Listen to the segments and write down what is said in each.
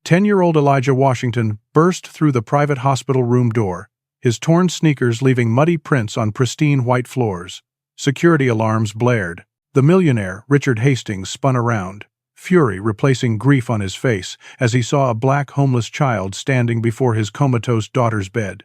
10-year-old Elijah Washington burst through the private hospital room door, his torn sneakers leaving muddy prints on pristine white floors. Security alarms blared. The millionaire, Richard Hastings, spun around, fury replacing grief on his face as he saw a black homeless child standing before his comatose daughter's bed.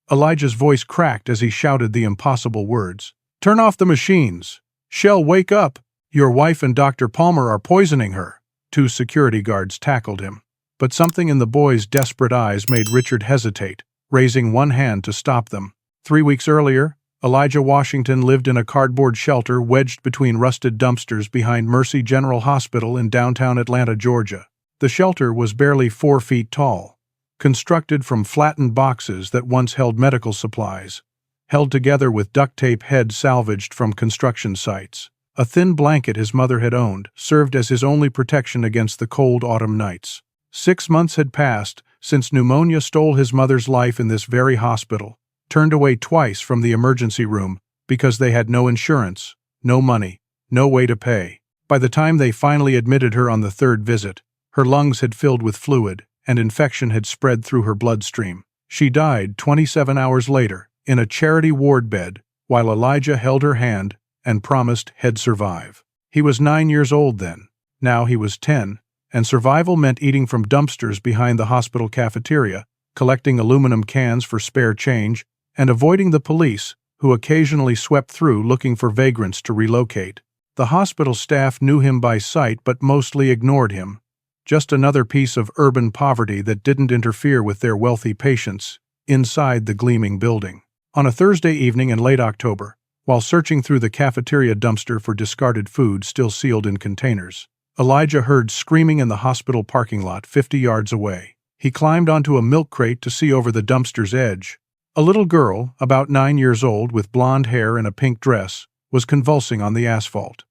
Elijah's voice cracked as he shouted the impossible words. "Turn off the machines! Shell, wake up! Your wife and Dr. Palmer are poisoning her." 2 security guards tackled him. But something in the boy's desperate eyes made Richard hesitate, raising one hand to stop them. 3 weeks earlier, Elijah Washington lived in a cardboard shelter wedged between rusted dumpsters behind Mercy General Hospital in downtown Atlanta, Georgia. The shelter was barely 4 feet tall, constructed from flattened boxes that once held medical supplies, held together with duct tape heads salvaged from construction sites. A thin blanket his mother had owned served as his only protection against the cold autumn nights. 6 months had passed since pneumonia stole his mother's life in this very hospital, turned away twice from the emergency room because they had no insurance, no money, no way to pay. By the time they finally admitted her on the 3rd visit, her lungs had filled with fluid, and infection had spread through her bloodstream. She died 27 hours later, in a charity ward bed, while Elijah held her hand and promised he'd survive. He was 9 years old then. Now he was 10, and survival meant eating from dumpsters behind the hospital cafeteria, collecting aluminum cans for spare change, and avoiding the police, who occasionally swept through looking for vagrants to relocate. The hospital staff knew him by sight but mostly ignored him. Just another piece of urban poverty that didn't interfere with their wealthy patients inside the gleaming building. On a Thursday evening in late October, while searching through the cafeteria dumpster for discarded food still sealed in containers, Elijah heard screaming in the hospital parking lot 50 yards away. He climbed onto a milk crate to see over the dumpster's edge. A little girl, about 9 years old, with blonde hair and a pink dress, was convulsing on the asphalt.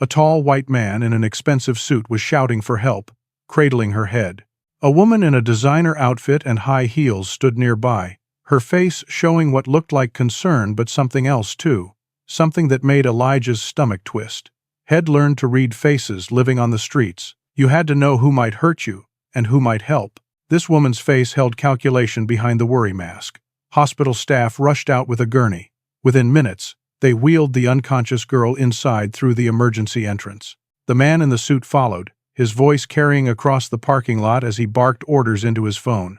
A tall white man in an expensive suit was shouting for help, cradling her head. A woman in a designer outfit and high heels stood nearby, her face showing what looked like concern but something else too, something that made Elijah's stomach twist. He'd learned to read faces living on the streets. You had to know who might hurt you and who might help. This woman's face held calculation behind the worry mask. Hospital staff rushed out with a gurney. Within minutes, they wheeled the unconscious girl inside through the emergency entrance. The man in the suit followed, his voice carrying across the parking lot as he barked orders into his phone.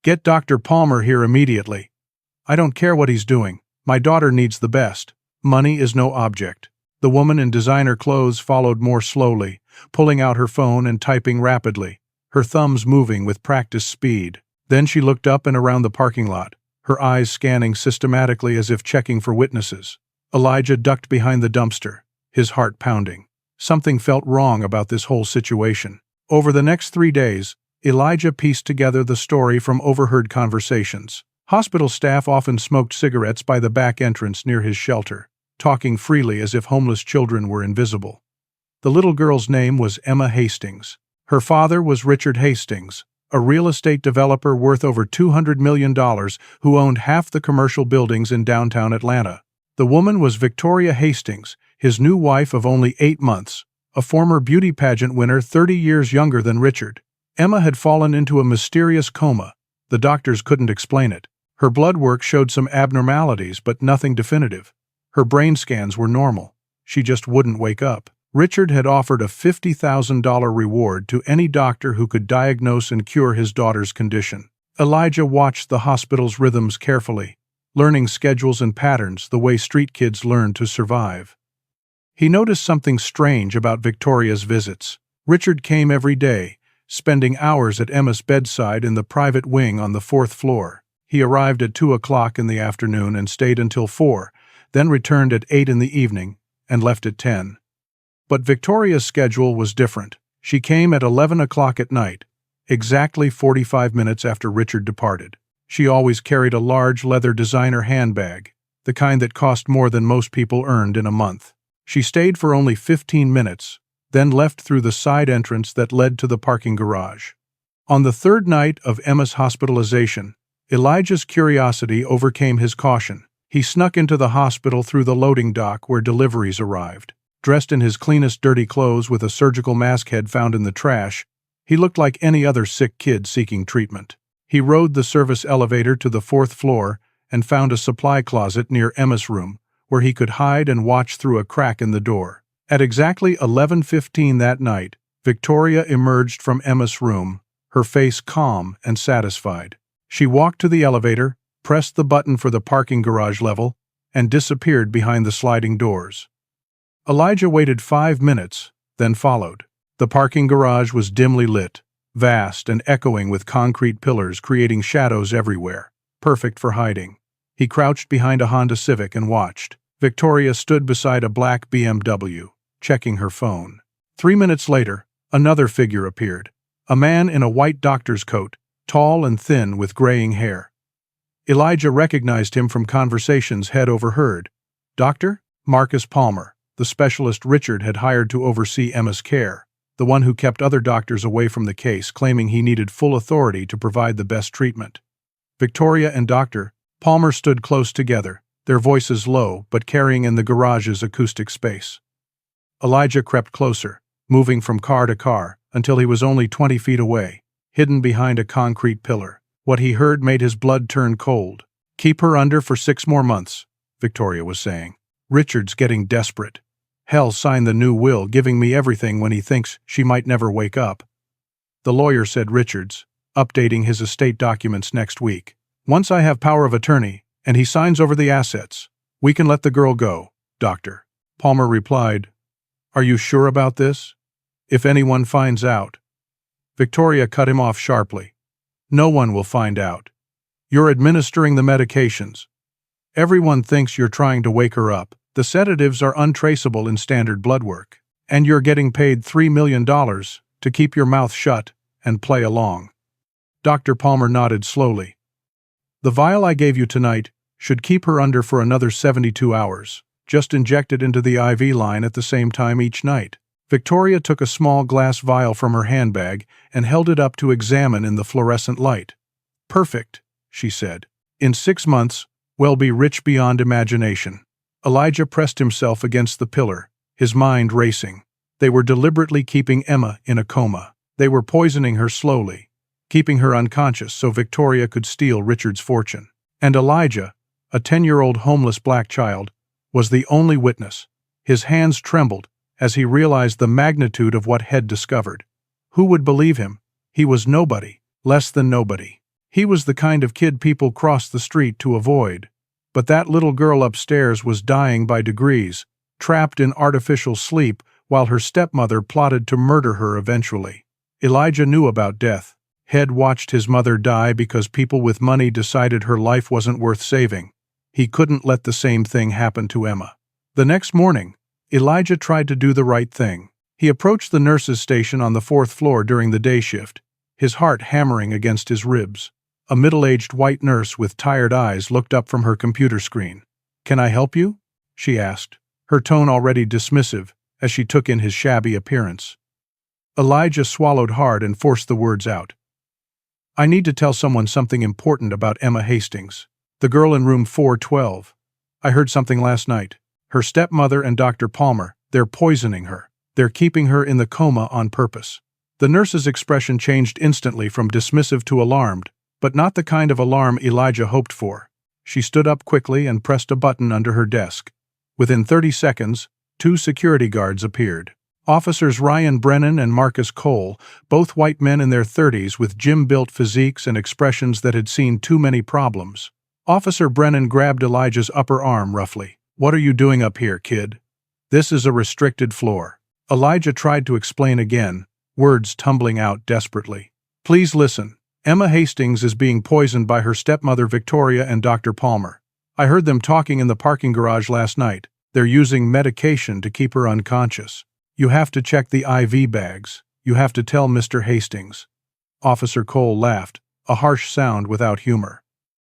"Get Dr. Palmer here immediately. I don't care what he's doing. My daughter needs the best. Money is no object." The woman in designer clothes followed more slowly, pulling out her phone and typing rapidly, her thumbs moving with practiced speed. Then she looked up and around the parking lot, her eyes scanning systematically as if checking for witnesses. Elijah ducked behind the dumpster, his heart pounding. Something felt wrong about this whole situation. Over the next 3 days, Elijah pieced together the story from overheard conversations. Hospital staff often smoked cigarettes by the back entrance near his shelter, talking freely as if homeless children were invisible. The little girl's name was Emma Hastings. Her father was Richard Hastings, a real estate developer worth over $200 million who owned half the commercial buildings in downtown Atlanta. The woman was Victoria Hastings, his new wife of only 8 months, a former beauty pageant winner 30 years younger than Richard. Emma had fallen into a mysterious coma. The doctors couldn't explain it. Her blood work showed some abnormalities, but nothing definitive. Her brain scans were normal. She just wouldn't wake up. Richard had offered a $50,000 reward to any doctor who could diagnose and cure his daughter's condition. Elijah watched the hospital's rhythms carefully, learning schedules and patterns the way street kids learn to survive. He noticed something strange about Victoria's visits. Richard came every day, spending hours at Emma's bedside in the private wing on the 4th floor. He arrived at 2 o'clock in the afternoon and stayed until 4, then returned at 8 in the evening and left at 10. But Victoria's schedule was different. She came at 11 o'clock at night, exactly 45 minutes after Richard departed. She always carried a large leather designer handbag, the kind that cost more than most people earned in a month. She stayed for only 15 minutes, then left through the side entrance that led to the parking garage. On the 3rd night of Emma's hospitalization, Elijah's curiosity overcame his caution. He snuck into the hospital through the loading dock where deliveries arrived. Dressed in his cleanest dirty clothes with a surgical mask head found in the trash, He looked like any other sick kid seeking treatment. He rode the service elevator to the 4th floor and found a supply closet near Emma's room, where he could hide and watch through a crack in the door. At exactly 11:15 that night, Victoria emerged from Emma's room, her face calm and satisfied. She walked to the elevator, pressed the button for the parking garage level, and disappeared behind the sliding doors. Elijah waited 5 minutes, then followed. The parking garage was dimly lit, vast and echoing with concrete pillars creating shadows everywhere, perfect for hiding. He crouched behind a Honda Civic and watched. Victoria stood beside a black BMW, checking her phone. 3 minutes later, another figure appeared. A man in a white doctor's coat, tall and thin with graying hair. Elijah recognized him from conversations he'd overheard. Dr. Marcus Palmer, the specialist Richard had hired to oversee Emma's care, the one who kept other doctors away from the case, claiming he needed full authority to provide the best treatment. Victoria and Dr. Palmer stood close together, their voices low but carrying in the garage's acoustic space. Elijah crept closer, moving from car to car, until he was only 20 feet away, hidden behind a concrete pillar. What he heard made his blood turn cold. "Keep her under for 6 more months, Victoria was saying. "Richard's getting desperate. Hell signed the new will, giving me everything when he thinks she might never wake up." The lawyer said Richards, updating his estate documents next week. "Once I have power of attorney, and he signs over the assets, we can let the girl go, Doctor." Palmer replied, "Are you sure about this? If anyone finds out..." Victoria cut him off sharply. "No one will find out. You're administering the medications. Everyone thinks you're trying to wake her up. The sedatives are untraceable in standard blood work. And you're getting paid $3 million to keep your mouth shut and play along." Dr. Palmer nodded slowly. "The vial I gave you tonight should keep her under for another 72 hours. Just inject it into the IV line at the same time each night." Victoria took a small glass vial from her handbag and held it up to examine in the fluorescent light. "Perfect," she said. "In 6 months, we'll be rich beyond imagination." Elijah pressed himself against the pillar, his mind racing. They were deliberately keeping Emma in a coma. They were poisoning her slowly, keeping her unconscious so Victoria could steal Richard's fortune. And Elijah, a 10-year-old homeless black child, was the only witness. His hands trembled as he realized the magnitude of what Head discovered. Who would believe him? He was nobody, less than nobody. He was the kind of kid people crossed the street to avoid. But that little girl upstairs was dying by degrees, trapped in artificial sleep, while her stepmother plotted to murder her eventually. Elijah knew about death. Head watched his mother die because people with money decided her life wasn't worth saving. He couldn't let the same thing happen to Emma. The next morning, Elijah tried to do the right thing. He approached the nurse's station on the 4th floor during the day shift, his heart hammering against his ribs. A middle-aged white nurse with tired eyes looked up from her computer screen. "Can I help you?" she asked, her tone already dismissive as she took in his shabby appearance. Elijah swallowed hard and forced the words out. "I need to tell someone something important about Emma Hastings. The girl in room 412. I heard something last night. Her stepmother and Dr. Palmer, they're poisoning her. They're keeping her in the coma on purpose." The nurse's expression changed instantly from dismissive to alarmed, but not the kind of alarm Elijah hoped for. She stood up quickly and pressed a button under her desk. Within 30 seconds, 2 security guards appeared. Officers Ryan Brennan and Marcus Cole, both white men in their 30s with gym-built physiques and expressions that had seen too many problems. Officer Brennan grabbed Elijah's upper arm roughly. "What are you doing up here, kid? This is a restricted floor." Elijah tried to explain again, words tumbling out desperately. "Please listen. Emma Hastings is being poisoned by her stepmother Victoria and Dr. Palmer. I heard them talking in the parking garage last night. They're using medication to keep her unconscious. You have to check the IV bags. You have to tell Mr. Hastings." Officer Cole laughed, a harsh sound without humor.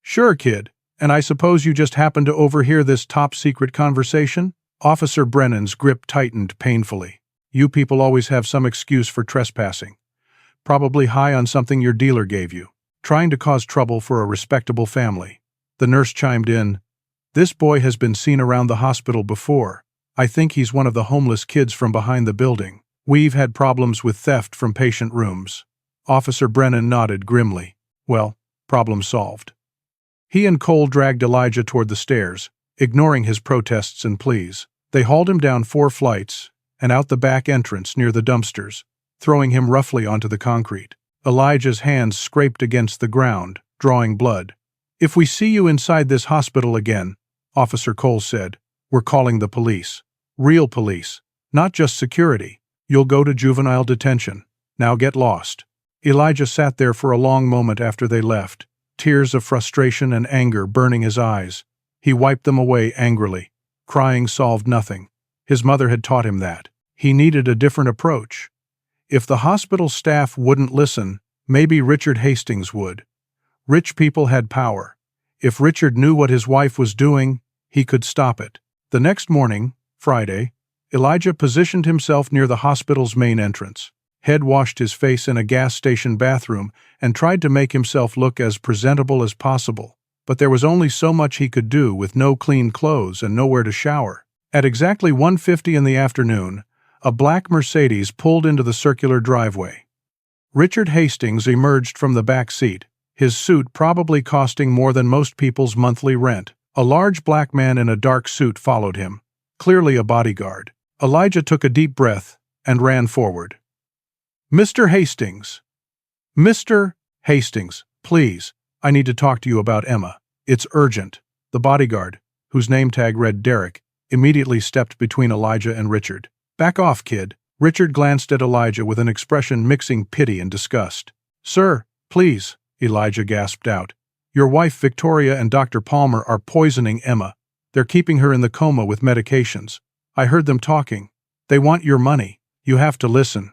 "Sure, kid. And I suppose you just happened to overhear this top-secret conversation?" Officer Brennan's grip tightened painfully. "You people always have some excuse for trespassing. Probably high on something your dealer gave you. Trying to cause trouble for a respectable family." The nurse chimed in. "This boy has been seen around the hospital before. I think he's one of the homeless kids from behind the building." We've had problems with theft from patient rooms. Officer Brennan nodded grimly. Well, problem solved. He and Cole dragged Elijah toward the stairs, ignoring his protests and pleas. They hauled him down 4 flights and out the back entrance near the dumpsters, throwing him roughly onto the concrete. Elijah's hands scraped against the ground, drawing blood. If we see you inside this hospital again, Officer Cole said, we're calling the police. Real police, not just security. You'll go to juvenile detention. Now get lost. Elijah sat there for a long moment after they left, tears of frustration and anger burning his eyes. He wiped them away angrily. Crying solved nothing. His mother had taught him that. He needed a different approach. If the hospital staff wouldn't listen, maybe Richard Hastings would. Rich people had power. If Richard knew what his wife was doing, he could stop it. The next morning, Friday, Elijah positioned himself near the hospital's main entrance. Head washed his face in a gas station bathroom and tried to make himself look as presentable as possible. But there was only so much he could do with no clean clothes and nowhere to shower. At exactly 1:50 in the afternoon, a black Mercedes pulled into the circular driveway. Richard Hastings emerged from the back seat, his suit probably costing more than most people's monthly rent. A large black man in a dark suit followed him, clearly a bodyguard. Elijah took a deep breath and ran forward. Mr. Hastings. Mr. Hastings, please, I need to talk to you about Emma. It's urgent. The bodyguard, whose name tag read Derek, immediately stepped between Elijah and Richard. Back off, kid. Richard glanced at Elijah with an expression mixing pity and disgust. Sir, please, Elijah gasped out. Your wife Victoria and Dr. Palmer are poisoning Emma. They're keeping her in the coma with medications. I heard them talking. They want your money. You have to listen.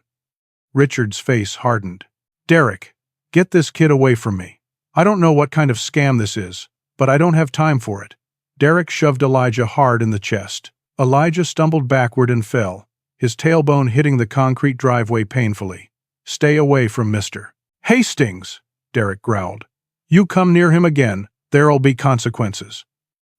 Richard's face hardened. Derek, get this kid away from me. I don't know what kind of scam this is, but I don't have time for it. Derek shoved Elijah hard in the chest. Elijah stumbled backward and fell, his tailbone hitting the concrete driveway painfully. Stay away from Mr. Hastings, Derek growled. You come near him again, there'll be consequences.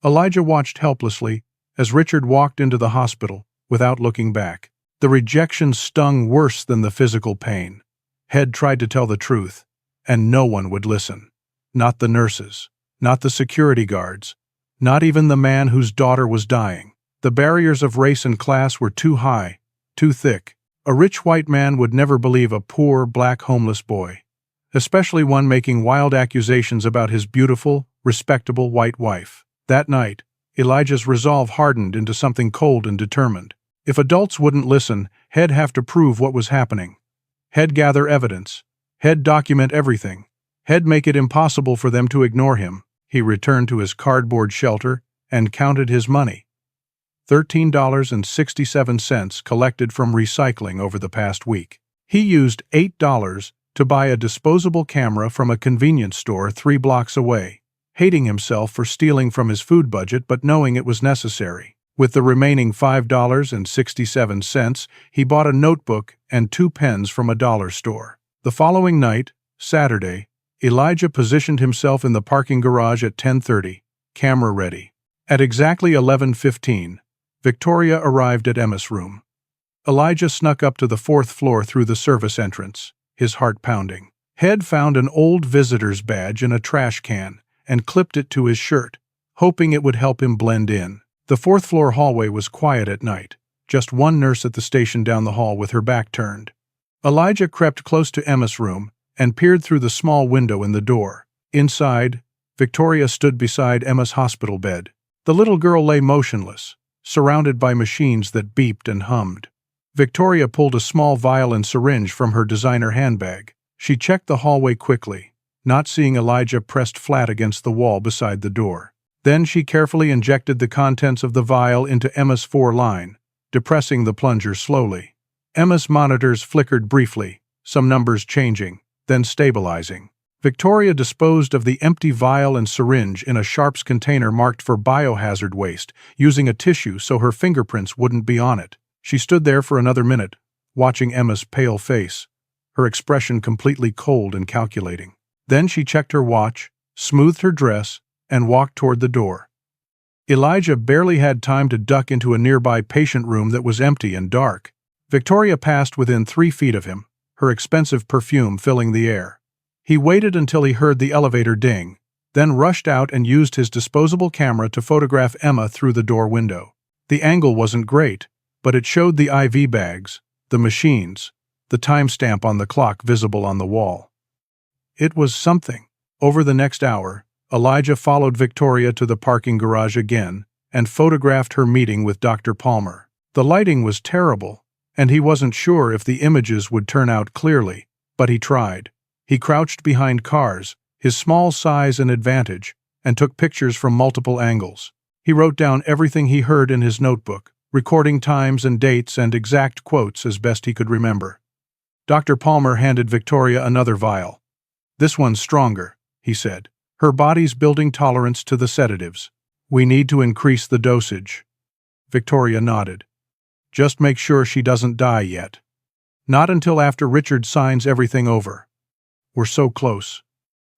Elijah watched helplessly as Richard walked into the hospital without looking back. The rejection stung worse than the physical pain. Head tried to tell the truth, and no one would listen. Not the nurses, not the security guards, not even the man whose daughter was dying. The barriers of race and class were too high, too thick. A rich white man would never believe a poor, black homeless boy, especially one making wild accusations about his beautiful, respectable white wife. That night, Elijah's resolve hardened into something cold and determined. If adults wouldn't listen, he'd have to prove what was happening. He'd gather evidence. He'd document everything. He'd make it impossible for them to ignore him. He returned to his cardboard shelter and counted his money. $13.67 collected from recycling over the past week. He used $8 to buy a disposable camera from a convenience store 3 blocks away, hating himself for stealing from his food budget but knowing it was necessary. With the remaining $5.67, he bought a notebook and 2 pens from a dollar store. The following night, Saturday, Elijah positioned himself in the parking garage at 10:30, camera ready. At exactly 11:15, Victoria arrived at Emma's room. Elijah snuck up to the 4th floor through the service entrance, his heart pounding. Head found an old visitor's badge in a trash can and clipped it to his shirt, hoping it would help him blend in. The 4th floor hallway was quiet at night, just one nurse at the station down the hall with her back turned. Elijah crept close to Emma's room and peered through the small window in the door. Inside, Victoria stood beside Emma's hospital bed. The little girl lay motionless, surrounded by machines that beeped and hummed. Victoria pulled a small vial and syringe from her designer handbag. She checked the hallway quickly, not seeing Elijah pressed flat against the wall beside the door. Then she carefully injected the contents of the vial into Emma's 4-line, depressing the plunger slowly. Emma's monitors flickered briefly, some numbers changing, then stabilizing. Victoria disposed of the empty vial and syringe in a Sharps container marked for biohazard waste, using a tissue so her fingerprints wouldn't be on it. She stood there for another minute, watching Emma's pale face, her expression completely cold and calculating. Then she checked her watch, smoothed her dress, and walked toward the door. Elijah barely had time to duck into a nearby patient room that was empty and dark. Victoria passed within 3 feet of him, her expensive perfume filling the air. He waited until he heard the elevator ding, then rushed out and used his disposable camera to photograph Emma through the door window. The angle wasn't great, but it showed the IV bags, the machines, the timestamp on the clock visible on the wall. It was something. Over the next hour, Elijah followed Victoria to the parking garage again and photographed her meeting with Dr. Palmer. The lighting was terrible, and he wasn't sure if the images would turn out clearly, but he tried. He crouched behind cars, his small size an advantage, and took pictures from multiple angles. He wrote down everything he heard in his notebook, recording times and dates and exact quotes as best he could remember. Dr. Palmer handed Victoria another vial. "This one's stronger," he said. "Her body's building tolerance to the sedatives. We need to increase the dosage." Victoria nodded. "Just make sure she doesn't die yet." "Not until after Richard signs everything over." "We're so close."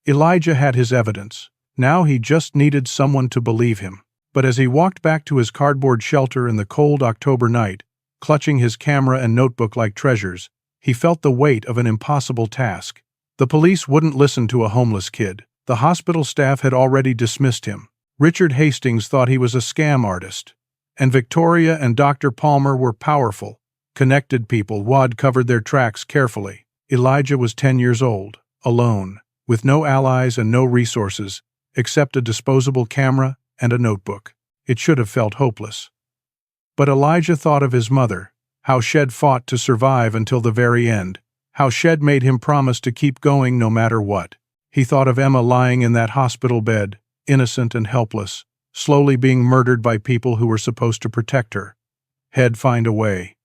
Elijah had his evidence. Now he just needed someone to believe him. But as he walked back to his cardboard shelter in the cold October night, clutching his camera and notebook like treasures, he felt the weight of an impossible task. The police wouldn't listen to a homeless kid. The hospital staff had already dismissed him. Richard Hastings thought he was a scam artist. And Victoria and Dr. Palmer were powerful, connected people who had covered their tracks carefully. Elijah was 10 years old, alone, with no allies and no resources, except a disposable camera and a notebook. It should have felt hopeless. But Elijah thought of his mother, how Shed fought to survive until the very end, how Shed made him promise to keep going no matter what. He thought of Emma lying in that hospital bed, innocent and helpless, slowly being murdered by people who were supposed to protect her. He'd find a way.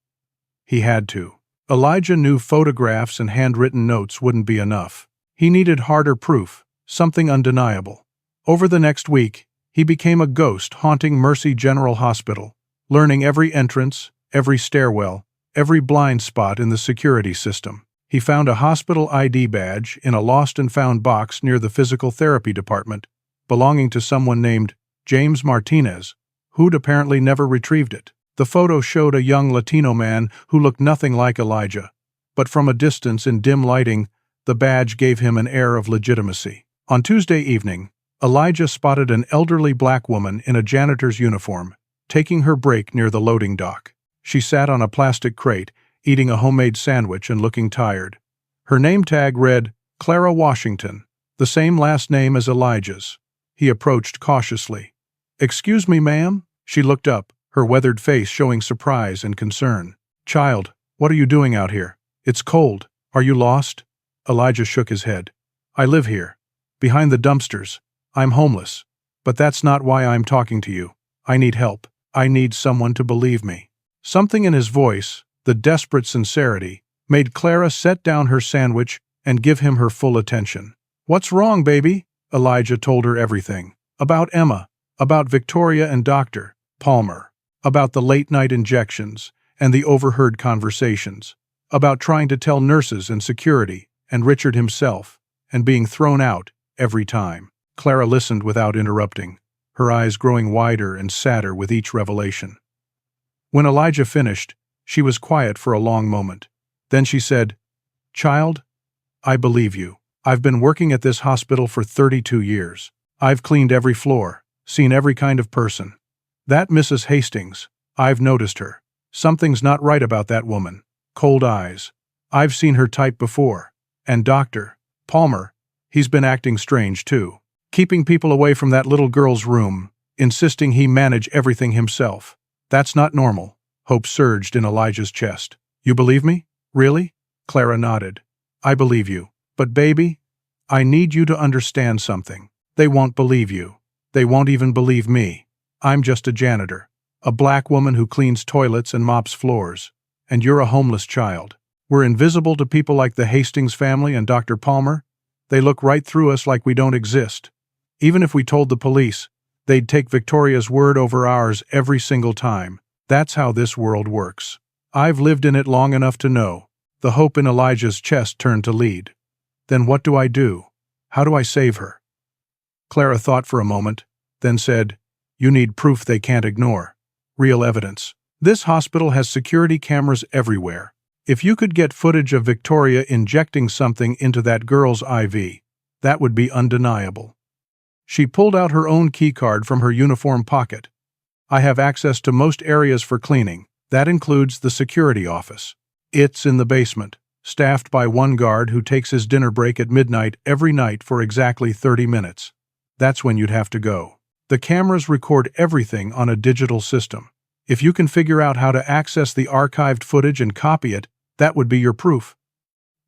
He had to. Elijah knew photographs and handwritten notes wouldn't be enough. He needed harder proof, something undeniable. Over the next week, he became a ghost haunting Mercy General Hospital, learning every entrance, every stairwell, every blind spot in the security system. He found a hospital ID badge in a lost-and-found box near the physical therapy department, belonging to someone named James Martinez, who'd apparently never retrieved it. The photo showed a young Latino man who looked nothing like Elijah, but from a distance in dim lighting, the badge gave him an air of legitimacy. On Tuesday evening, Elijah spotted an elderly black woman in a janitor's uniform, taking her break near the loading dock. She sat on a plastic crate, eating a homemade sandwich and looking tired. Her name tag read, Clara Washington, the same last name as Elijah's. He approached cautiously. "Excuse me, ma'am?" She looked up, her weathered face showing surprise and concern. "Child, what are you doing out here? It's cold. Are you lost?" Elijah shook his head. "I live here. Behind the dumpsters. I'm homeless. But that's not why I'm talking to you. I need help. I need someone to believe me." Something in his voice, the desperate sincerity, made Clara set down her sandwich and give him her full attention. "What's wrong, baby?" Elijah told her everything. About Emma, about Victoria and Dr. Palmer, about the late-night injections and the overheard conversations, about trying to tell nurses and security and Richard himself, and being thrown out every time. Clara listened without interrupting, her eyes growing wider and sadder with each revelation. When Elijah finished, she was quiet for a long moment. Then she said, "Child, I believe you. I've been working at this hospital for 32 years. I've cleaned every floor, seen every kind of person. That Mrs. Hastings, I've noticed her. Something's not right about that woman. Cold eyes. I've seen her type before. And Dr. Palmer, he's been acting strange too. Keeping people away from that little girl's room, insisting he manage everything himself. That's not normal." Hope surged in Elijah's chest. "You believe me? Really?" Clara nodded. "I believe you. But baby, I need you to understand something. They won't believe you. They won't even believe me. I'm just a janitor, a black woman who cleans toilets and mops floors. And you're a homeless child. We're invisible to people like the Hastings family and Dr. Palmer. They look right through us like we don't exist. Even if we told the police, they'd take Victoria's word over ours every single time. That's how this world works. I've lived in it long enough to know." The hope in Elijah's chest turned to lead. "Then what do I do? How do I save her?" Clara thought for a moment, then said, "You need proof they can't ignore. Real evidence. This hospital has security cameras everywhere. If you could get footage of Victoria injecting something into that girl's IV, that would be undeniable. She pulled out her own keycard from her uniform pocket. I have access to most areas for cleaning. That includes the security office. It's in the basement, staffed by one guard who takes his dinner break at midnight every night for exactly 30 minutes. That's when you'd have to go. The cameras record everything on a digital system. If you can figure out how to access the archived footage and copy it, that would be your proof.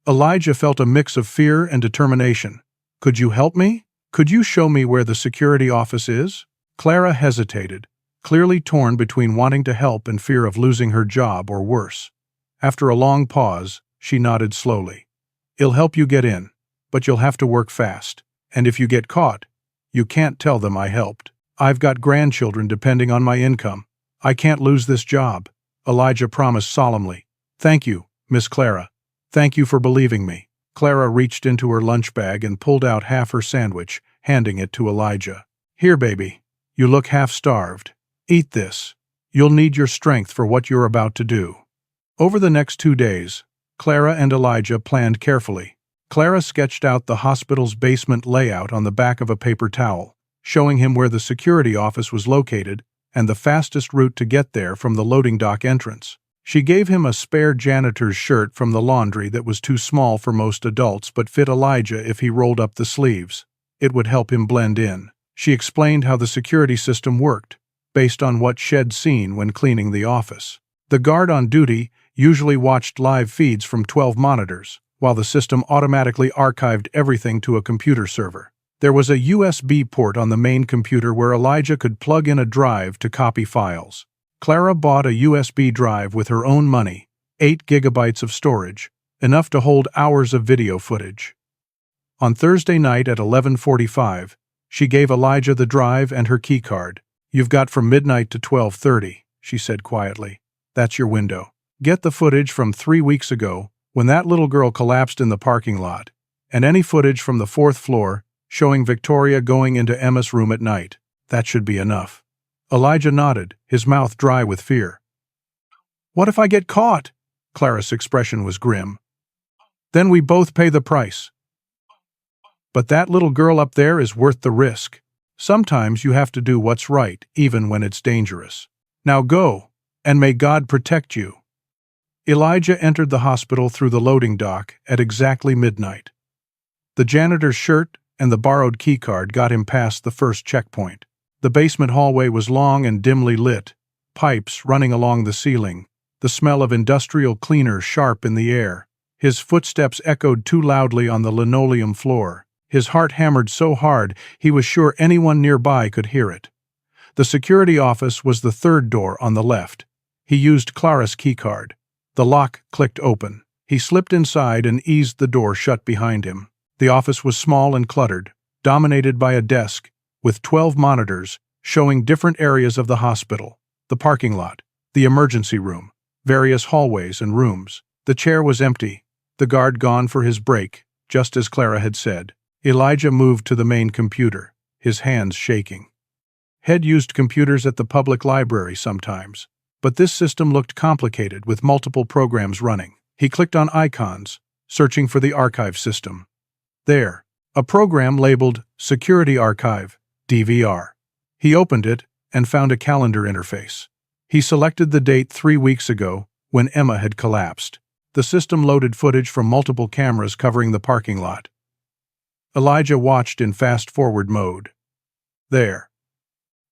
Elijah felt a mix of fear and determination. Could you help me? Could you show me where the security office is? Clara hesitated, clearly torn between wanting to help and fear of losing her job or worse. After a long pause, she nodded slowly. I'll help you get in, but you'll have to work fast. And if you get caught, you can't tell them I helped. I've got grandchildren depending on my income. I can't lose this job, Elijah promised solemnly. Thank you, Miss Clara. Thank you for believing me. Clara reached into her lunch bag and pulled out half her sandwich, handing it to Elijah. Here, baby. You look half-starved. Eat this. You'll need your strength for what you're about to do. Over the next 2 days, Clara and Elijah planned carefully. Clara sketched out the hospital's basement layout on the back of a paper towel, showing him where the security office was located and the fastest route to get there from the loading dock entrance. She gave him a spare janitor's shirt from the laundry that was too small for most adults but fit Elijah if he rolled up the sleeves. It would help him blend in. She explained how the security system worked, based on what she'd seen when cleaning the office. The guard on duty usually watched live feeds from 12 monitors, while the system automatically archived everything to a computer server. There was a USB port on the main computer where Elijah could plug in a drive to copy files. Clara bought a USB drive with her own money, 8 gigabytes of storage, enough to hold hours of video footage. On Thursday night at 11:45, she gave Elijah the drive and her keycard. You've got from midnight to 12:30, she said quietly. That's your window. Get the footage from 3 weeks ago, when that little girl collapsed in the parking lot, and any footage from the 4th floor showing Victoria going into Emma's room at night. That should be enough. Elijah nodded, his mouth dry with fear. What if I get caught? Clara's expression was grim. Then we both pay the price. But that little girl up there is worth the risk. Sometimes you have to do what's right, even when it's dangerous. Now go, and may God protect you. Elijah entered the hospital through the loading dock at exactly midnight. The janitor's shirt and the borrowed keycard got him past the first checkpoint. The basement hallway was long and dimly lit, pipes running along the ceiling, the smell of industrial cleaner sharp in the air. His footsteps echoed too loudly on the linoleum floor. His heart hammered so hard he was sure anyone nearby could hear it. The security office was the 3rd door on the left. He used Clara's keycard. The lock clicked open. He slipped inside and eased the door shut behind him. The office was small and cluttered, dominated by a desk, with 12 monitors showing different areas of the hospital, the parking lot, the emergency room, various hallways and rooms. The chair was empty, the guard gone for his break, just as Clara had said. Elijah moved to the main computer, his hands shaking. Head used computers at the public library sometimes, but this system looked complicated with multiple programs running. He clicked on icons, searching for the archive system. There, a program labeled Security Archive, DVR. He opened it and found a calendar interface. He selected the date 3 weeks ago, when Emma had collapsed. The system loaded footage from multiple cameras covering the parking lot. Elijah watched in fast-forward mode. There.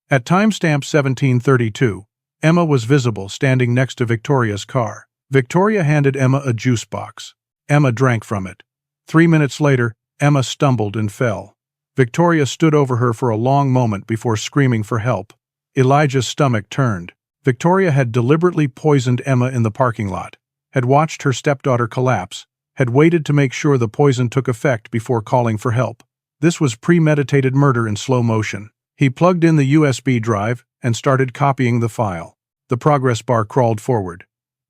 At timestamp 17:32, Emma was visible standing next to Victoria's car. Victoria handed Emma a juice box. Emma drank from it. 3 minutes later, Emma stumbled and fell. Victoria stood over her for a long moment before screaming for help. Elijah's stomach turned. Victoria had deliberately poisoned Emma in the parking lot, had watched her stepdaughter collapse, had waited to make sure the poison took effect before calling for help. This was premeditated murder in slow motion. He plugged in the USB drive and started copying the file. The progress bar crawled forward.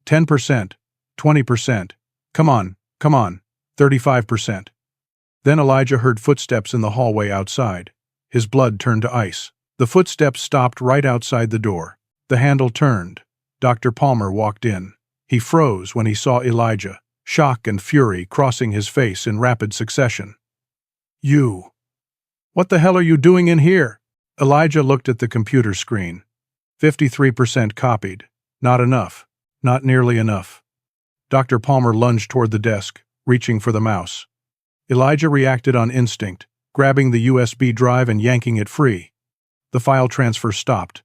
10%, 20%, come on, 35%. Then Elijah heard footsteps in the hallway outside. His blood turned to ice. The footsteps stopped right outside the door. The handle turned. Dr. Palmer walked in. He froze when he saw Elijah, shock and fury crossing his face in rapid succession. "You! What the hell are you doing in here?" Elijah looked at the computer screen. 53% copied. Not enough. Not nearly enough. Dr. Palmer lunged toward the desk, reaching for the mouse. Elijah reacted on instinct, grabbing the USB drive and yanking it free. The file transfer stopped.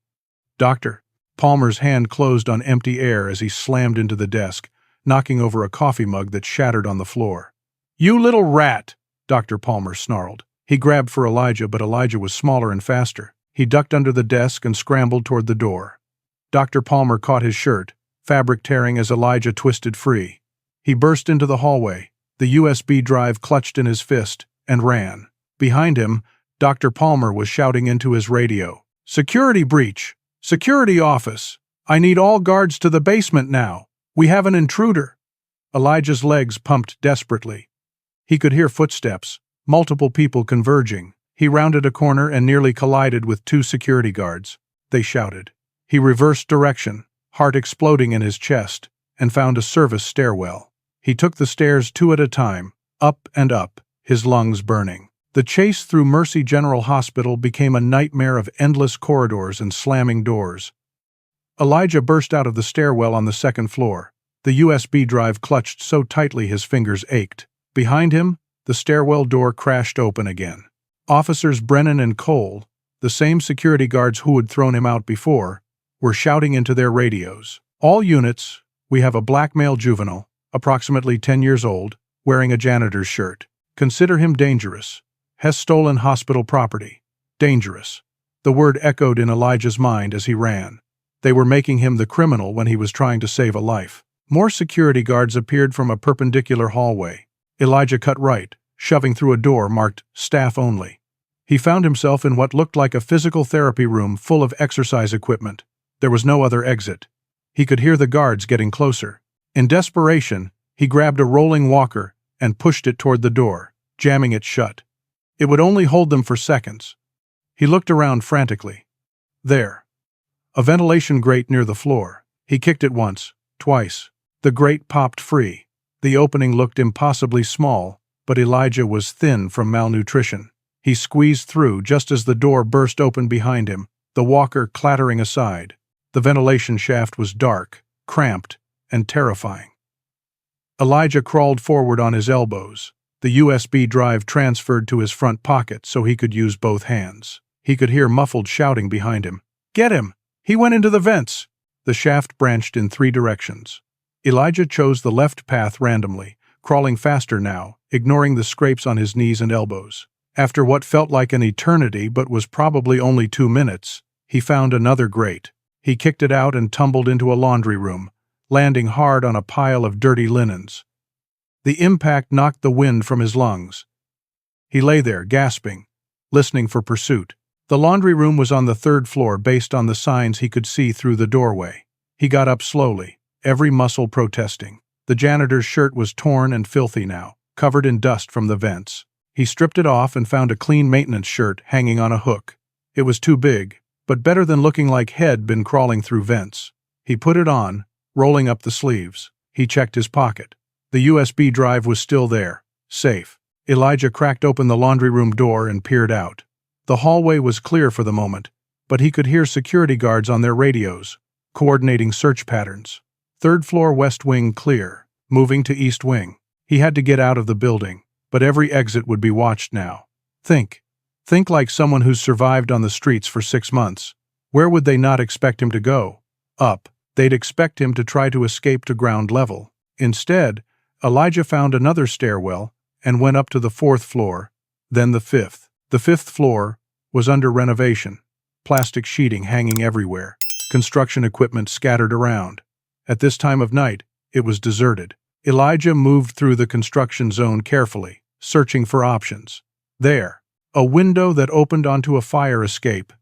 Dr. Palmer's hand closed on empty air as he slammed into the desk, knocking over a coffee mug that shattered on the floor. "You little rat!" Dr. Palmer snarled. He grabbed for Elijah, but Elijah was smaller and faster. He ducked under the desk and scrambled toward the door. Dr. Palmer caught his shirt, fabric tearing as Elijah twisted free. He burst into the hallway, the USB drive clutched in his fist, and ran. Behind him, Dr. Palmer was shouting into his radio. "Security breach! Security office! I need all guards to the basement now! We have an intruder!" Elijah's legs pumped desperately. He could hear footsteps, multiple people converging. He rounded a corner and nearly collided with two security guards. They shouted. He reversed direction, heart exploding in his chest, and found a service stairwell. He took the stairs two at a time, up and up, his lungs burning. The chase through Mercy General Hospital became a nightmare of endless corridors and slamming doors. Elijah burst out of the stairwell on the second floor. The USB drive clutched so tightly his fingers ached. Behind him, the stairwell door crashed open again. Officers Brennan and Cole, the same security guards who had thrown him out before, were shouting into their radios. "All units, we have a black male juvenile, approximately 10 years old, wearing a janitor's shirt. Consider him dangerous. Has stolen hospital property. Dangerous." The word echoed in Elijah's mind as he ran. They were making him the criminal when he was trying to save a life. More security guards appeared from a perpendicular hallway. Elijah cut right, shoving through a door marked "Staff Only." He found himself in what looked like a physical therapy room full of exercise equipment. There was no other exit. He could hear the guards getting closer. In desperation, he grabbed a rolling walker and pushed it toward the door, jamming it shut. It would only hold them for seconds. He looked around frantically. There. A ventilation grate near the floor. He kicked it once, twice. The grate popped free. The opening looked impossibly small, but Elijah was thin from malnutrition. He squeezed through just as the door burst open behind him, the walker clattering aside. The ventilation shaft was dark, cramped, and terrifying. Elijah crawled forward on his elbows. The USB drive transferred to his front pocket so he could use both hands. He could hear muffled shouting behind him. "Get him! He went into the vents!" The shaft branched in 3 directions. Elijah chose the left path randomly, crawling faster now, ignoring the scrapes on his knees and elbows. After what felt like an eternity but was probably only 2 minutes, he found another grate. He kicked it out and tumbled into a laundry room, landing hard on a pile of dirty linens. The impact knocked the wind from his lungs. He lay there, gasping, listening for pursuit. The laundry room was on the 3rd floor based on the signs he could see through the doorway. He got up slowly, every muscle protesting. The janitor's shirt was torn and filthy now, covered in dust from the vents. He stripped it off and found a clean maintenance shirt hanging on a hook. It was too big, but better than looking like he'd been crawling through vents. He put it on, rolling up the sleeves. He checked his pocket. The USB drive was still there, safe. Elijah cracked open the laundry room door and peered out. The hallway was clear for the moment, but he could hear security guards on their radios, coordinating search patterns. 3rd floor west wing clear, moving to east wing. He had to get out of the building, but every exit would be watched now. Think like someone who's survived on the streets for 6 months. Where would they not expect him to go? Up. They'd expect him to try to escape to ground level. Instead, Elijah found another stairwell and went up to the 4th floor, then the 5th. The 5th floor was under renovation, plastic sheeting hanging everywhere, construction equipment scattered around. At this time of night, it was deserted. Elijah moved through the construction zone carefully, searching for options. There, a window that opened onto a fire escape.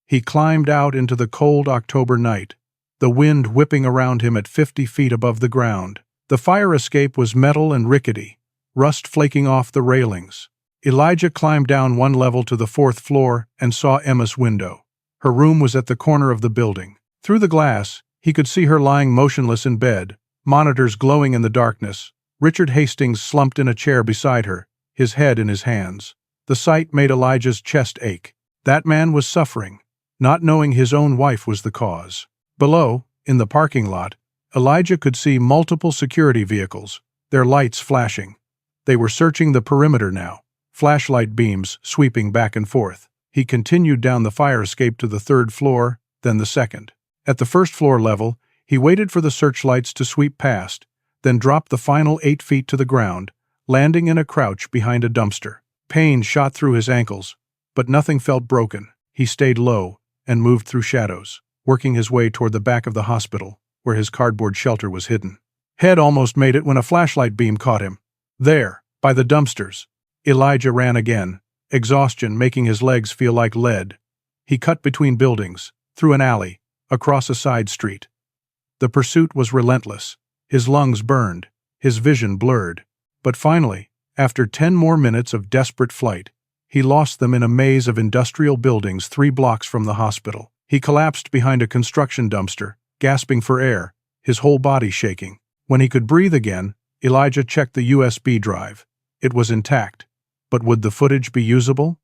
He climbed out into the cold October night, the wind whipping around him at 50 feet above the ground. The fire escape was metal and rickety, rust flaking off the railings. Elijah climbed down 1 level to the 4th floor and saw Emma's window. Her room was at the corner of the building. Through the glass, He could see her lying motionless in bed, monitors glowing in the darkness. Richard Hastings slumped in a chair beside her, his head in his hands. The sight made Elijah's chest ache. That man was suffering, not knowing his own wife was the cause. Below, in the parking lot, Elijah could see multiple security vehicles, their lights flashing. They were searching the perimeter now, flashlight beams sweeping back and forth. He continued down the fire escape to the 3rd floor, then the 2nd. At the 1st floor level, he waited for the searchlights to sweep past, then dropped the final 8 feet to the ground, landing in a crouch behind a dumpster. Pain shot through his ankles, but nothing felt broken. He stayed low and moved through shadows, working his way toward the back of the hospital, where his cardboard shelter was hidden. Head almost made it when a flashlight beam caught him. There, by the dumpsters. Elijah ran again, exhaustion making his legs feel like lead. He cut between buildings, through an alley, across a side street. The pursuit was relentless. His lungs burned, his vision blurred. But finally, after 10 more minutes of desperate flight, he lost them in a maze of industrial buildings 3 blocks from the hospital. He collapsed behind a construction dumpster, gasping for air, his whole body shaking. When he could breathe again, Elijah checked the USB drive. It was intact. But would the footage be usable?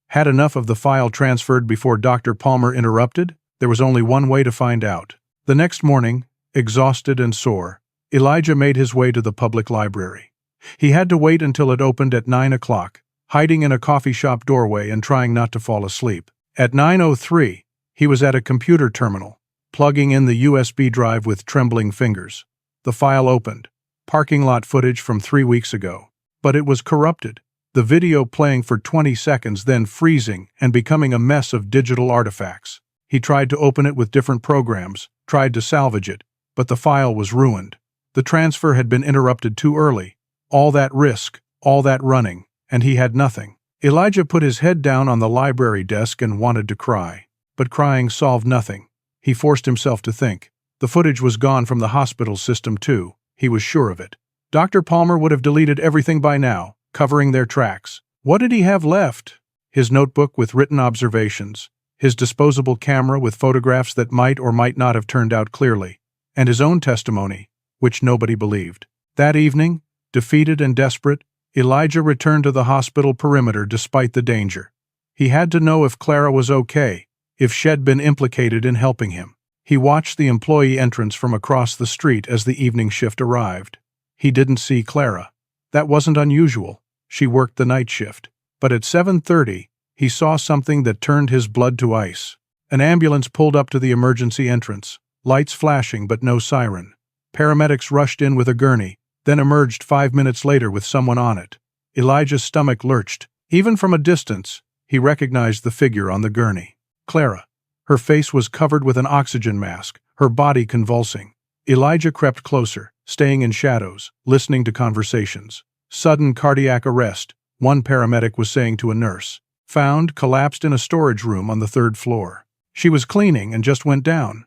Had enough of the file transferred before Dr. Palmer interrupted? There was only one way to find out. The next morning, exhausted and sore, Elijah made his way to the public library. He had to wait until it opened at 9 o'clock, hiding in a coffee shop doorway and trying not to fall asleep. At 9:03, he was at a computer terminal, plugging in the USB drive with trembling fingers. The file opened. Parking lot footage from 3 weeks ago. But it was corrupted. The video playing for 20 seconds, then freezing and becoming a mess of digital artifacts. He tried to open it with different programs, tried to salvage it, but the file was ruined. The transfer had been interrupted too early. All that risk, all that running, and he had nothing. Elijah put his head down on the library desk and wanted to cry. But crying solved nothing. He forced himself to think. The footage was gone from the hospital system too. He was sure of it. Dr. Palmer would have deleted everything by now, covering their tracks. What did he have left? His notebook with written observations, his disposable camera with photographs that might or might not have turned out clearly, and his own testimony, which nobody believed. That evening, defeated and desperate, Elijah returned to the hospital perimeter despite the danger. He had to know if Clara was okay, if she'd been implicated in helping him. He watched the employee entrance from across the street as the evening shift arrived. He didn't see Clara. That wasn't unusual. She worked the night shift. But at 7:30, he saw something that turned his blood to ice. An ambulance pulled up to the emergency entrance, lights flashing but no siren. Paramedics rushed in with a gurney, then emerged 5 minutes later with someone on it. Elijah's stomach lurched. Even from a distance, he recognized the figure on the gurney. Clara. Her face was covered with an oxygen mask, her body convulsing. Elijah crept closer, staying in shadows, listening to conversations. Sudden cardiac arrest, one paramedic was saying to a nurse. Found collapsed in a storage room on the 3rd floor. She was cleaning and just went down.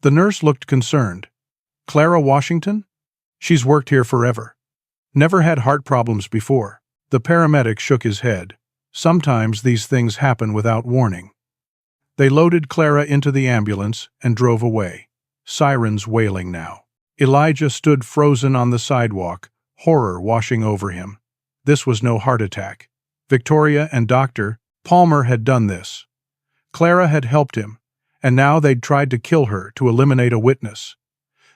The nurse looked concerned. Clara Washington? She's worked here forever. Never had heart problems before. The paramedic shook his head. Sometimes these things happen without warning. They loaded Clara into the ambulance and drove away. Sirens wailing now. Elijah stood frozen on the sidewalk, horror washing over him. This was no heart attack. Victoria and Dr. Palmer had done this. Clara had helped him, and now they'd tried to kill her to eliminate a witness.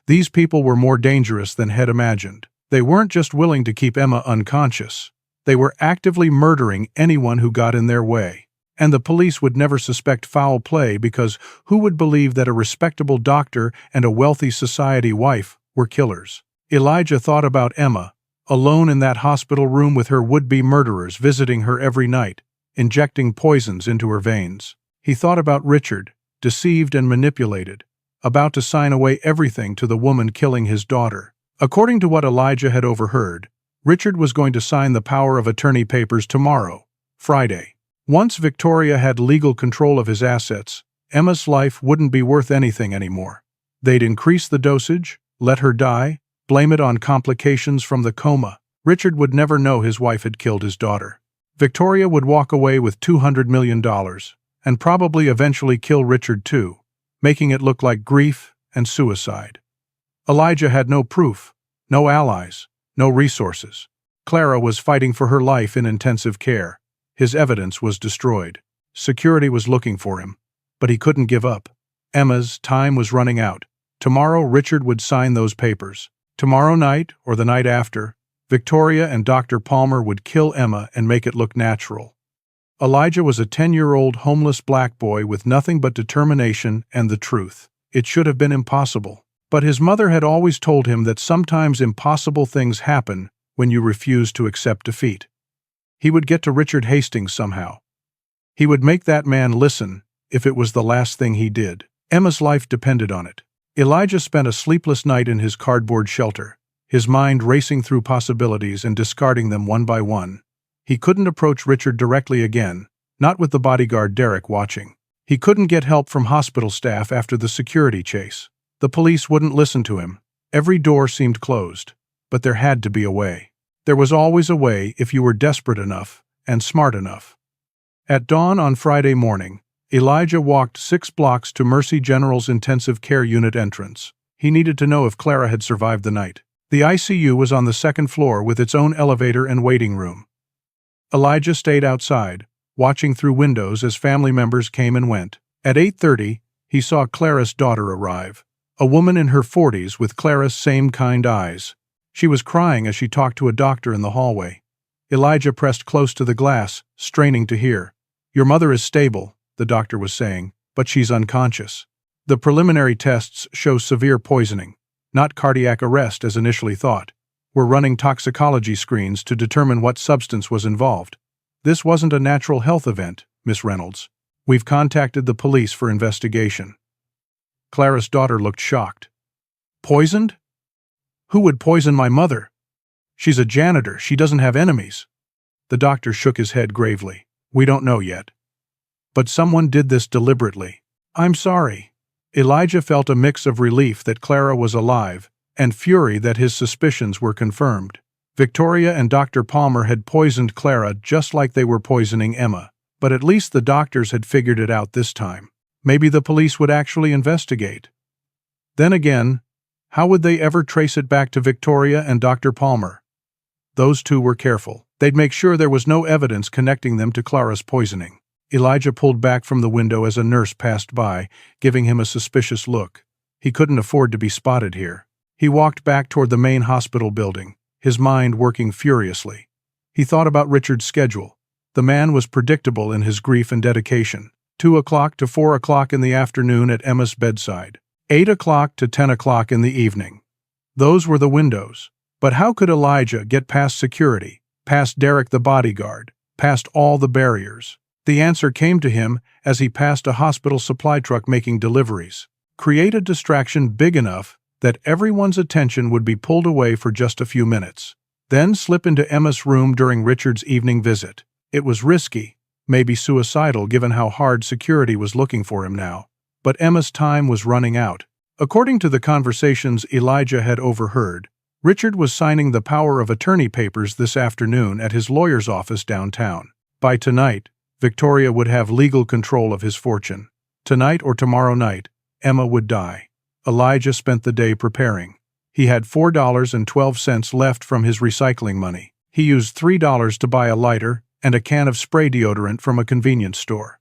These people were more dangerous than Head imagined. They weren't just willing to keep Emma unconscious. They were actively murdering anyone who got in their way. And the police would never suspect foul play because who would believe that a respectable doctor and a wealthy society wife were killers? Elijah thought about Emma, alone in that hospital room with her would-be murderers visiting her every night, injecting poisons into her veins. He thought about Richard, deceived and manipulated, about to sign away everything to the woman killing his daughter. According to what Elijah had overheard, Richard was going to sign the power of attorney papers tomorrow, Friday. Once Victoria had legal control of his assets, Emma's life wouldn't be worth anything anymore. They'd increase the dosage, let her die, blame it on complications from the coma. Richard would never know his wife had killed his daughter. Victoria would walk away with $200 million, and probably eventually kill Richard too, making it look like grief and suicide. Elijah had no proof, no allies, no resources. Clara was fighting for her life in intensive care. His evidence was destroyed. Security was looking for him, but he couldn't give up. Emma's time was running out. Tomorrow Richard would sign those papers. Tomorrow night, or the night after, Victoria and Dr. Palmer would kill Emma and make it look natural. Elijah was a 10-year-old homeless black boy with nothing but determination and the truth. It should have been impossible. But his mother had always told him that sometimes impossible things happen when you refuse to accept defeat. He would get to Richard Hastings somehow. He would make that man listen if it was the last thing he did. Emma's life depended on it. Elijah spent a sleepless night in his cardboard shelter, his mind racing through possibilities and discarding them one by one. He couldn't approach Richard directly again, not with the bodyguard Derek watching. He couldn't get help from hospital staff after the security chase. The police wouldn't listen to him. Every door seemed closed. But there had to be a way. There was always a way if you were desperate enough and smart enough. At dawn on Friday morning, Elijah walked 6 blocks to Mercy General's intensive care unit entrance. He needed to know if Clara had survived the night. The ICU was on the 2nd floor with its own elevator and waiting room. Elijah stayed outside, watching through windows as family members came and went. At 8:30, he saw Clara's daughter arrive, a woman in her 40s with Clara's same kind eyes. She was crying as she talked to a doctor in the hallway. Elijah pressed close to the glass, straining to hear. "Your mother is stable," the doctor was saying, "but she's unconscious. The preliminary tests show severe poisoning, not cardiac arrest as initially thought. We're running toxicology screens to determine what substance was involved. This wasn't a natural health event, Miss Reynolds. We've contacted the police for investigation." Clara's daughter looked shocked. "Poisoned? Who would poison my mother? She's a janitor, she doesn't have enemies." The doctor shook his head gravely. "We don't know yet. But someone did this deliberately." "I'm sorry." Elijah felt a mix of relief that Clara was alive and fury that his suspicions were confirmed. Victoria and Dr. Palmer had poisoned Clara just like they were poisoning Emma, but at least the doctors had figured it out this time. Maybe the police would actually investigate. Then again, how would they ever trace it back to Victoria and Dr. Palmer? Those two were careful. They'd make sure there was no evidence connecting them to Clara's poisoning. Elijah pulled back from the window as a nurse passed by, giving him a suspicious look. He couldn't afford to be spotted here. He walked back toward the main hospital building, his mind working furiously. He thought about Richard's schedule. The man was predictable in his grief and dedication. 2 o'clock to 4 o'clock in the afternoon at Emma's bedside. 8 o'clock to 10 o'clock in the evening. Those were the windows. But how could Elijah get past security, past Derek the bodyguard, past all the barriers? The answer came to him as he passed a hospital supply truck making deliveries. Create a distraction big enough that everyone's attention would be pulled away for just a few minutes. Then slip into Emma's room during Richard's evening visit. It was risky, maybe suicidal given how hard security was looking for him now. But Emma's time was running out. According to the conversations Elijah had overheard, Richard was signing the power of attorney papers this afternoon at his lawyer's office downtown. By tonight, Victoria would have legal control of his fortune. Tonight or tomorrow night, Emma would die. Elijah spent the day preparing. He had $4.12 left from his recycling money. He used $3 to buy a lighter and a can of spray deodorant from a convenience store.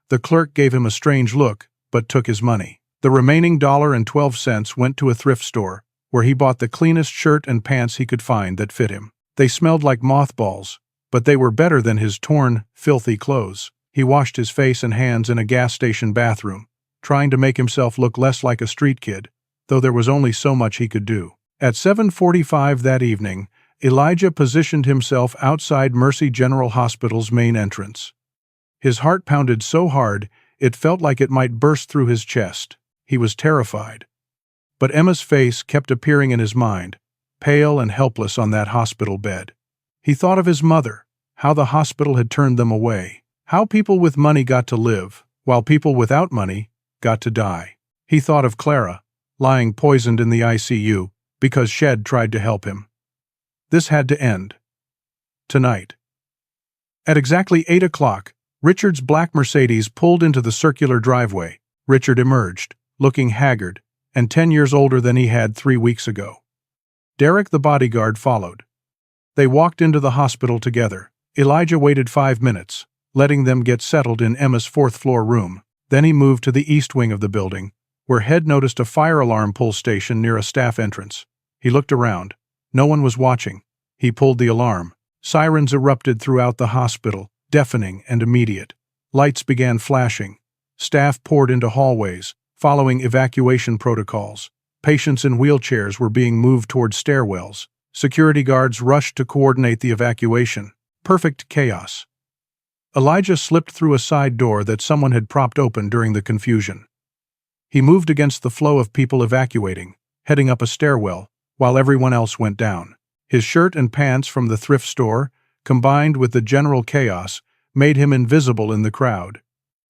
The clerk gave him a strange look, but took his money. The remaining $1.12 went to a thrift store, where he bought the cleanest shirt and pants he could find that fit him. They smelled like mothballs, but they were better than his torn, filthy clothes. He washed his face and hands in a gas station bathroom, trying to make himself look less like a street kid, though there was only so much he could do. At 7:45 that evening, Elijah positioned himself outside Mercy General Hospital's main entrance. His heart pounded so hard it felt like it might burst through his chest. He was terrified. But Emma's face kept appearing in his mind, pale and helpless on that hospital bed. He thought of his mother, how the hospital had turned them away, how people with money got to live, while people without money got to die. He thought of Clara, lying poisoned in the ICU because Shed tried to help him. This had to end. Tonight. At exactly 8 o'clock, Richard's black Mercedes pulled into the circular driveway. Richard emerged, looking haggard, and 10 years older than he had 3 weeks ago. Derek, the bodyguard, followed. They walked into the hospital together. Elijah waited 5 minutes, letting them get settled in Emma's fourth-floor room. Then he moved to the east wing of the building, where Head noticed a fire alarm pull station near a staff entrance. He looked around. No one was watching. He pulled the alarm. Sirens erupted throughout the hospital, deafening and immediate. Lights began flashing. Staff poured into hallways, following evacuation protocols. Patients in wheelchairs were being moved toward stairwells. Security guards rushed to coordinate the evacuation. Perfect chaos. Elijah slipped through a side door that someone had propped open during the confusion. He moved against the flow of people evacuating, heading up a stairwell, while everyone else went down. His shirt and pants from the thrift store, combined with the general chaos, made him invisible in the crowd.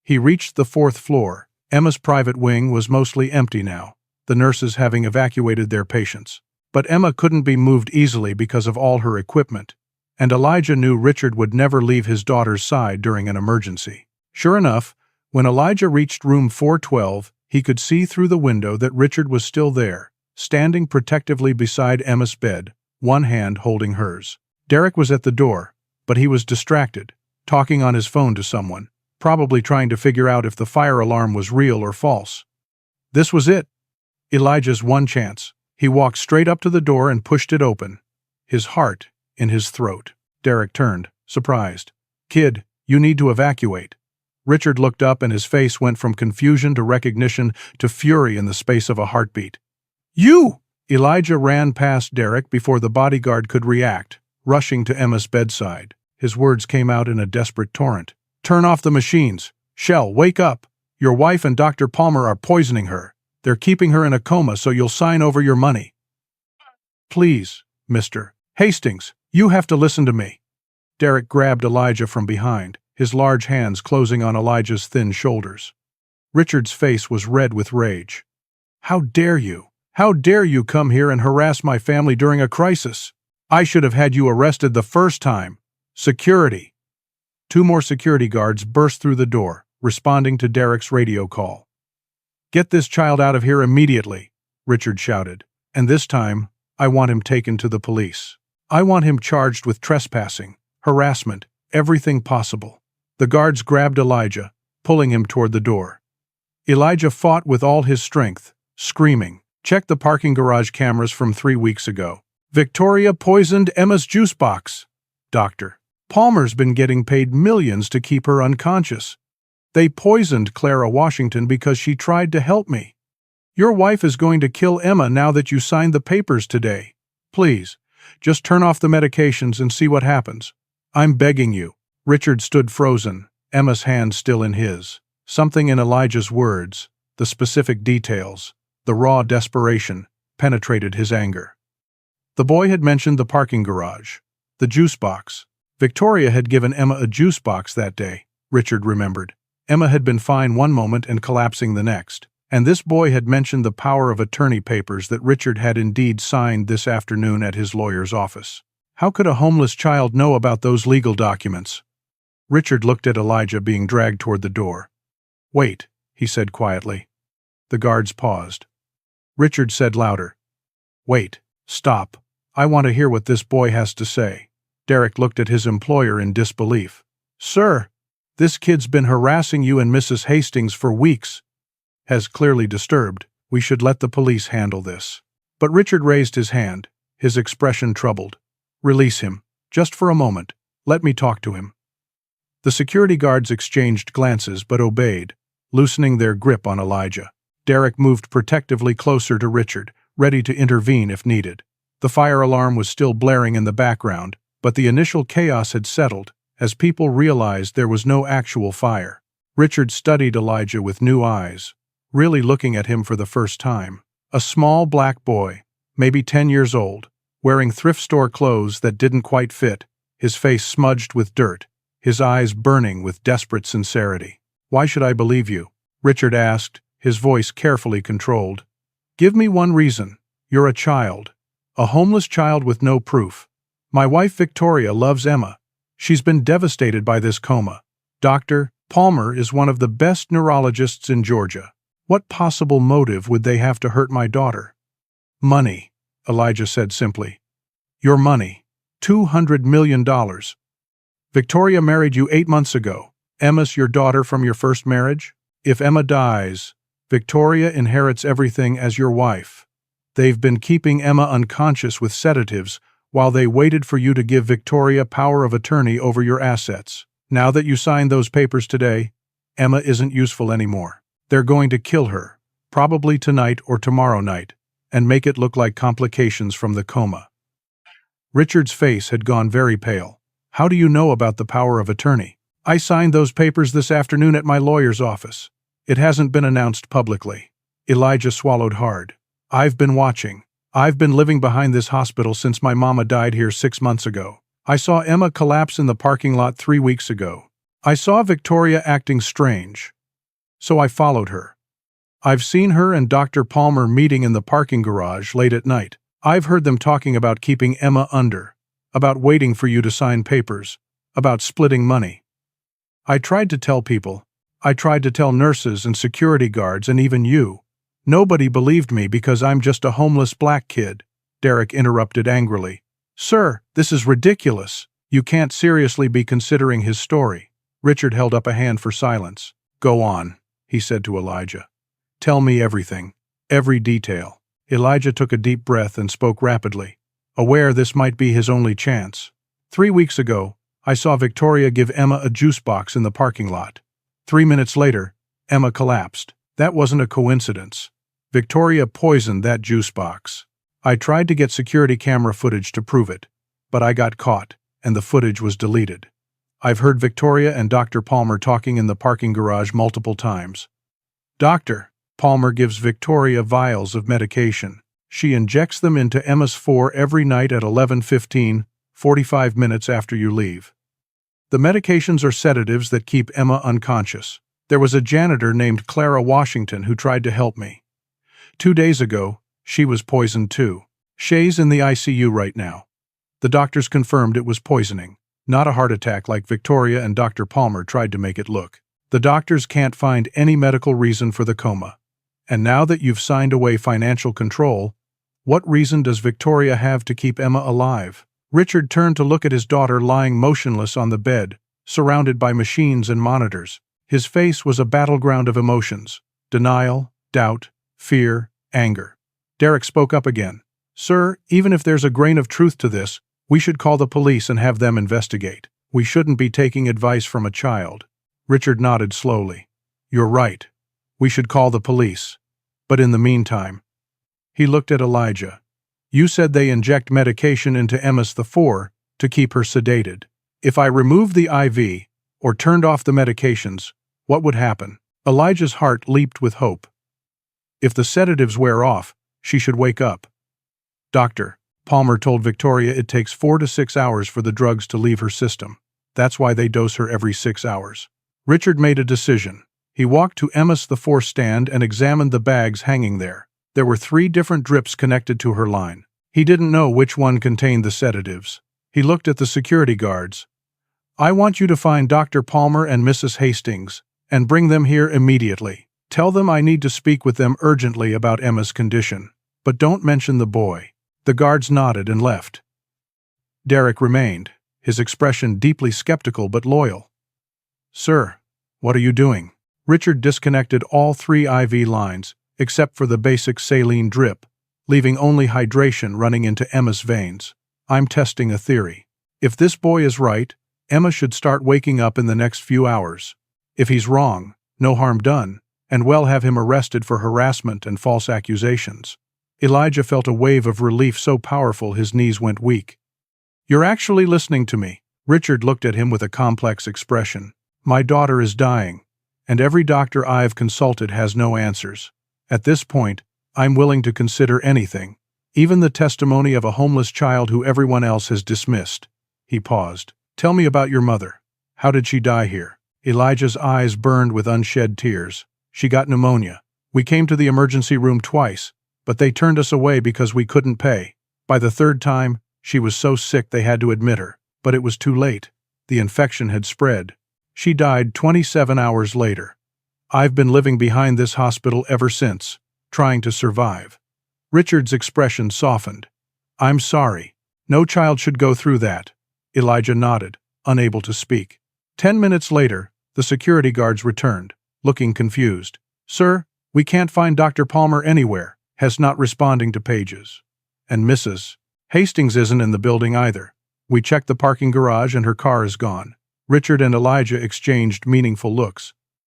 He reached the 4th floor. Emma's private wing was mostly empty now, the nurses having evacuated their patients. But Emma couldn't be moved easily because of all her equipment, and Elijah knew Richard would never leave his daughter's side during an emergency. Sure enough, when Elijah reached room 412, he could see through the window that Richard was still there, standing protectively beside Emma's bed, one hand holding hers. Derek was at the door, but he was distracted, talking on his phone to someone, probably trying to figure out if the fire alarm was real or false. This was it. Elijah's one chance. He walked straight up to the door and pushed it open, his heart in his throat. Derek turned, surprised. "Kid, you need to evacuate." Richard looked up and his face went from confusion to recognition to fury in the space of a heartbeat. "You!" Elijah ran past Derek before the bodyguard could react, rushing to Emma's bedside. His words came out in a desperate torrent. "Turn off the machines. Shell, wake up. Your wife and Dr. Palmer are poisoning her. They're keeping her in a coma so you'll sign over your money." "Please, Mr. Hastings, you have to listen to me." Derek grabbed Elijah from behind, his large hands closing on Elijah's thin shoulders. Richard's face was red with rage. "How dare you? How dare you come here and harass my family during a crisis? I should have had you arrested the first time. Security!" 2 more security guards burst through the door, responding to Derek's radio call. "Get this child out of here immediately," Richard shouted. "And this time, I want him taken to the police. I want him charged with trespassing, harassment, everything possible." The guards grabbed Elijah, pulling him toward the door. Elijah fought with all his strength, screaming, "Check the parking garage cameras from 3 weeks ago. Victoria poisoned Emma's juice box. Dr. Palmer's been getting paid millions to keep her unconscious. They poisoned Clara Washington because she tried to help me. Your wife is going to kill Emma now that you signed the papers today. Please, just turn off the medications and see what happens. I'm begging you." Richard stood frozen, Emma's hand still in his. Something in Elijah's words, the specific details, the raw desperation, penetrated his anger. The boy had mentioned the parking garage, the juice box. Victoria had given Emma a juice box that day, Richard remembered. Emma had been fine one moment and collapsing the next. And this boy had mentioned the power of attorney papers that Richard had indeed signed this afternoon at his lawyer's office. How could a homeless child know about those legal documents? Richard looked at Elijah being dragged toward the door. "Wait," he said quietly. The guards paused. Richard said louder, "Wait, stop. I want to hear what this boy has to say." Derek looked at his employer in disbelief. "Sir, this kid's been harassing you and Mrs. Hastings for weeks. Has clearly disturbed. We should let the police handle this." But Richard raised his hand, his expression troubled. "Release him, just for a moment. Let me talk to him." The security guards exchanged glances but obeyed, loosening their grip on Elijah. Derek moved protectively closer to Richard, ready to intervene if needed. The fire alarm was still blaring in the background, but the initial chaos had settled as people realized there was no actual fire. Richard studied Elijah with new eyes, really looking at him for the first time. A small black boy, maybe 10 years old, wearing thrift store clothes that didn't quite fit, his face smudged with dirt, his eyes burning with desperate sincerity. "Why should I believe you?" Richard asked, his voice carefully controlled. "Give me one reason. You're a child. A homeless child with no proof. My wife Victoria loves Emma. She's been devastated by this coma. Dr. Palmer is one of the best neurologists in Georgia. What possible motive would they have to hurt my daughter? Money, Elijah said simply. Your money. $200 million. Victoria married you 8 months ago. Emma's your daughter from your first marriage? If Emma dies, Victoria inherits everything as your wife. They've been keeping Emma unconscious with sedatives while they waited for you to give Victoria power of attorney over your assets. Now that you signed those papers today, Emma isn't useful anymore. They're going to kill her, probably tonight or tomorrow night, and make it look like complications from the coma. Richard's face had gone very pale. How do you know about the power of attorney? I signed those papers this afternoon at my lawyer's office. It hasn't been announced publicly. Elijah swallowed hard. I've been watching. I've been living behind this hospital since my mama died here 6 months ago. I saw Emma collapse in the parking lot 3 weeks ago. I saw Victoria acting strange, so I followed her. I've seen her and Dr. Palmer meeting in the parking garage late at night. I've heard them talking about keeping Emma under, about waiting for you to sign papers, about splitting money. I tried to tell people. I tried to tell nurses and security guards and even you. Nobody believed me because I'm just a homeless black kid, Derek interrupted angrily. Sir, this is ridiculous. You can't seriously be considering his story. Richard held up a hand for silence. Go on, he said to Elijah. Tell me everything, every detail. Elijah took a deep breath and spoke rapidly, aware this might be his only chance. 3 weeks ago, I saw Victoria give Emma a juice box in the parking lot. 3 minutes later, Emma collapsed. That wasn't a coincidence. Victoria poisoned that juice box. I tried to get security camera footage to prove it, but I got caught, and the footage was deleted. I've heard Victoria and Dr. Palmer talking in the parking garage multiple times. Dr. Palmer gives Victoria vials of medication. She injects them into Emma's 4 every night at 11:15, 45 minutes after you leave. The medications are sedatives that keep Emma unconscious. There was a janitor named Clara Washington who tried to help me. 2 days ago, she was poisoned too. Shay's in the ICU right now. The doctors confirmed it was poisoning, not a heart attack like Victoria and Dr. Palmer tried to make it look. The doctors can't find any medical reason for the coma. And now that you've signed away financial control, what reason does Victoria have to keep Emma alive? Richard turned to look at his daughter lying motionless on the bed, surrounded by machines and monitors. His face was a battleground of emotions: denial, doubt, fear, anger. Derek spoke up again. Sir, even if there's a grain of truth to this, we should call the police and have them investigate. We shouldn't be taking advice from a child. Richard nodded slowly. You're right. We should call the police. But in the meantime, he looked at Elijah. You said they inject medication into Emma's 4 to keep her sedated. If I removed the IV or turned off the medications, what would happen? Elijah's heart leaped with hope. If the sedatives wear off, she should wake up. Dr. Palmer told Victoria it takes 4 to 6 hours for the drugs to leave her system. That's why they dose her every 6 hours. Richard made a decision. He walked to Emma's 4 stand and examined the bags hanging there. There were 3 different drips connected to her line. He didn't know which one contained the sedatives. He looked at the security guards. I want you to find Dr. Palmer and Mrs. Hastings and bring them here immediately. Tell them I need to speak with them urgently about Emma's condition. But don't mention the boy. The guards nodded and left. Derek remained, his expression deeply skeptical but loyal. Sir, what are you doing? Richard disconnected all 3 IV lines, except for the basic saline drip, leaving only hydration running into Emma's veins. I'm testing a theory. If this boy is right, Emma should start waking up in the next few hours. If he's wrong, no harm done, and we'll have him arrested for harassment and false accusations. Elijah felt a wave of relief so powerful his knees went weak. You're actually listening to me. Richard looked at him with a complex expression. My daughter is dying, and every doctor I've consulted has no answers. At this point, I'm willing to consider anything, even the testimony of a homeless child who everyone else has dismissed. He paused. Tell me about your mother. How did she die here? Elijah's eyes burned with unshed tears. She got pneumonia. We came to the emergency room twice, but they turned us away because we couldn't pay. By the 3rd time, she was so sick they had to admit her, but it was too late. The infection had spread. She died 27 hours later. I've been living behind this hospital ever since, trying to survive. Richard's expression softened. I'm sorry. No child should go through that. Elijah nodded, unable to speak. 10 minutes later, the security guards returned, looking confused. Sir, we can't find Dr. Palmer anywhere, Hess not responding to pages. And Mrs. Hastings isn't in the building either. We checked the parking garage and her car is gone. Richard and Elijah exchanged meaningful looks.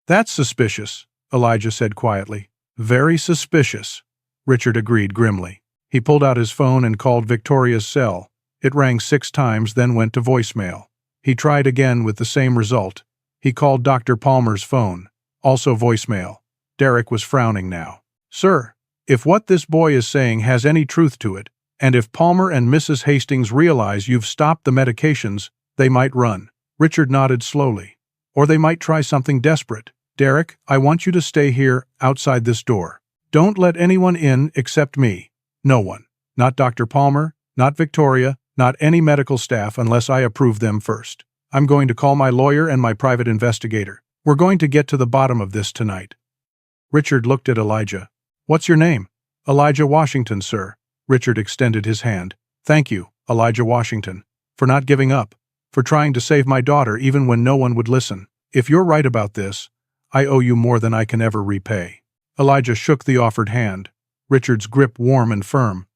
That's suspicious, Elijah said quietly. Very suspicious, Richard agreed grimly. He pulled out his phone and called Victoria's cell. It rang 6 times, then went to voicemail. He tried again with the same result. He called Dr. Palmer's phone, also voicemail. Derek was frowning now. Sir, if what this boy is saying has any truth to it, and if Palmer and Mrs. Hastings realize you've stopped the medications, they might run. Richard nodded slowly. Or they might try something desperate. Derek, I want you to stay here, outside this door. Don't let anyone in except me. No one. Not Dr. Palmer, not Victoria, not any medical staff unless I approve them first. I'm going to call my lawyer and my private investigator. We're going to get to the bottom of this tonight. Richard looked at Elijah. What's your name? Elijah Washington, sir. Richard extended his hand. Thank you, Elijah Washington, for not giving up, for trying to save my daughter even when no one would listen. If you're right about this, I owe you more than I can ever repay. Elijah shook the offered hand, Richard's grip warm and firm.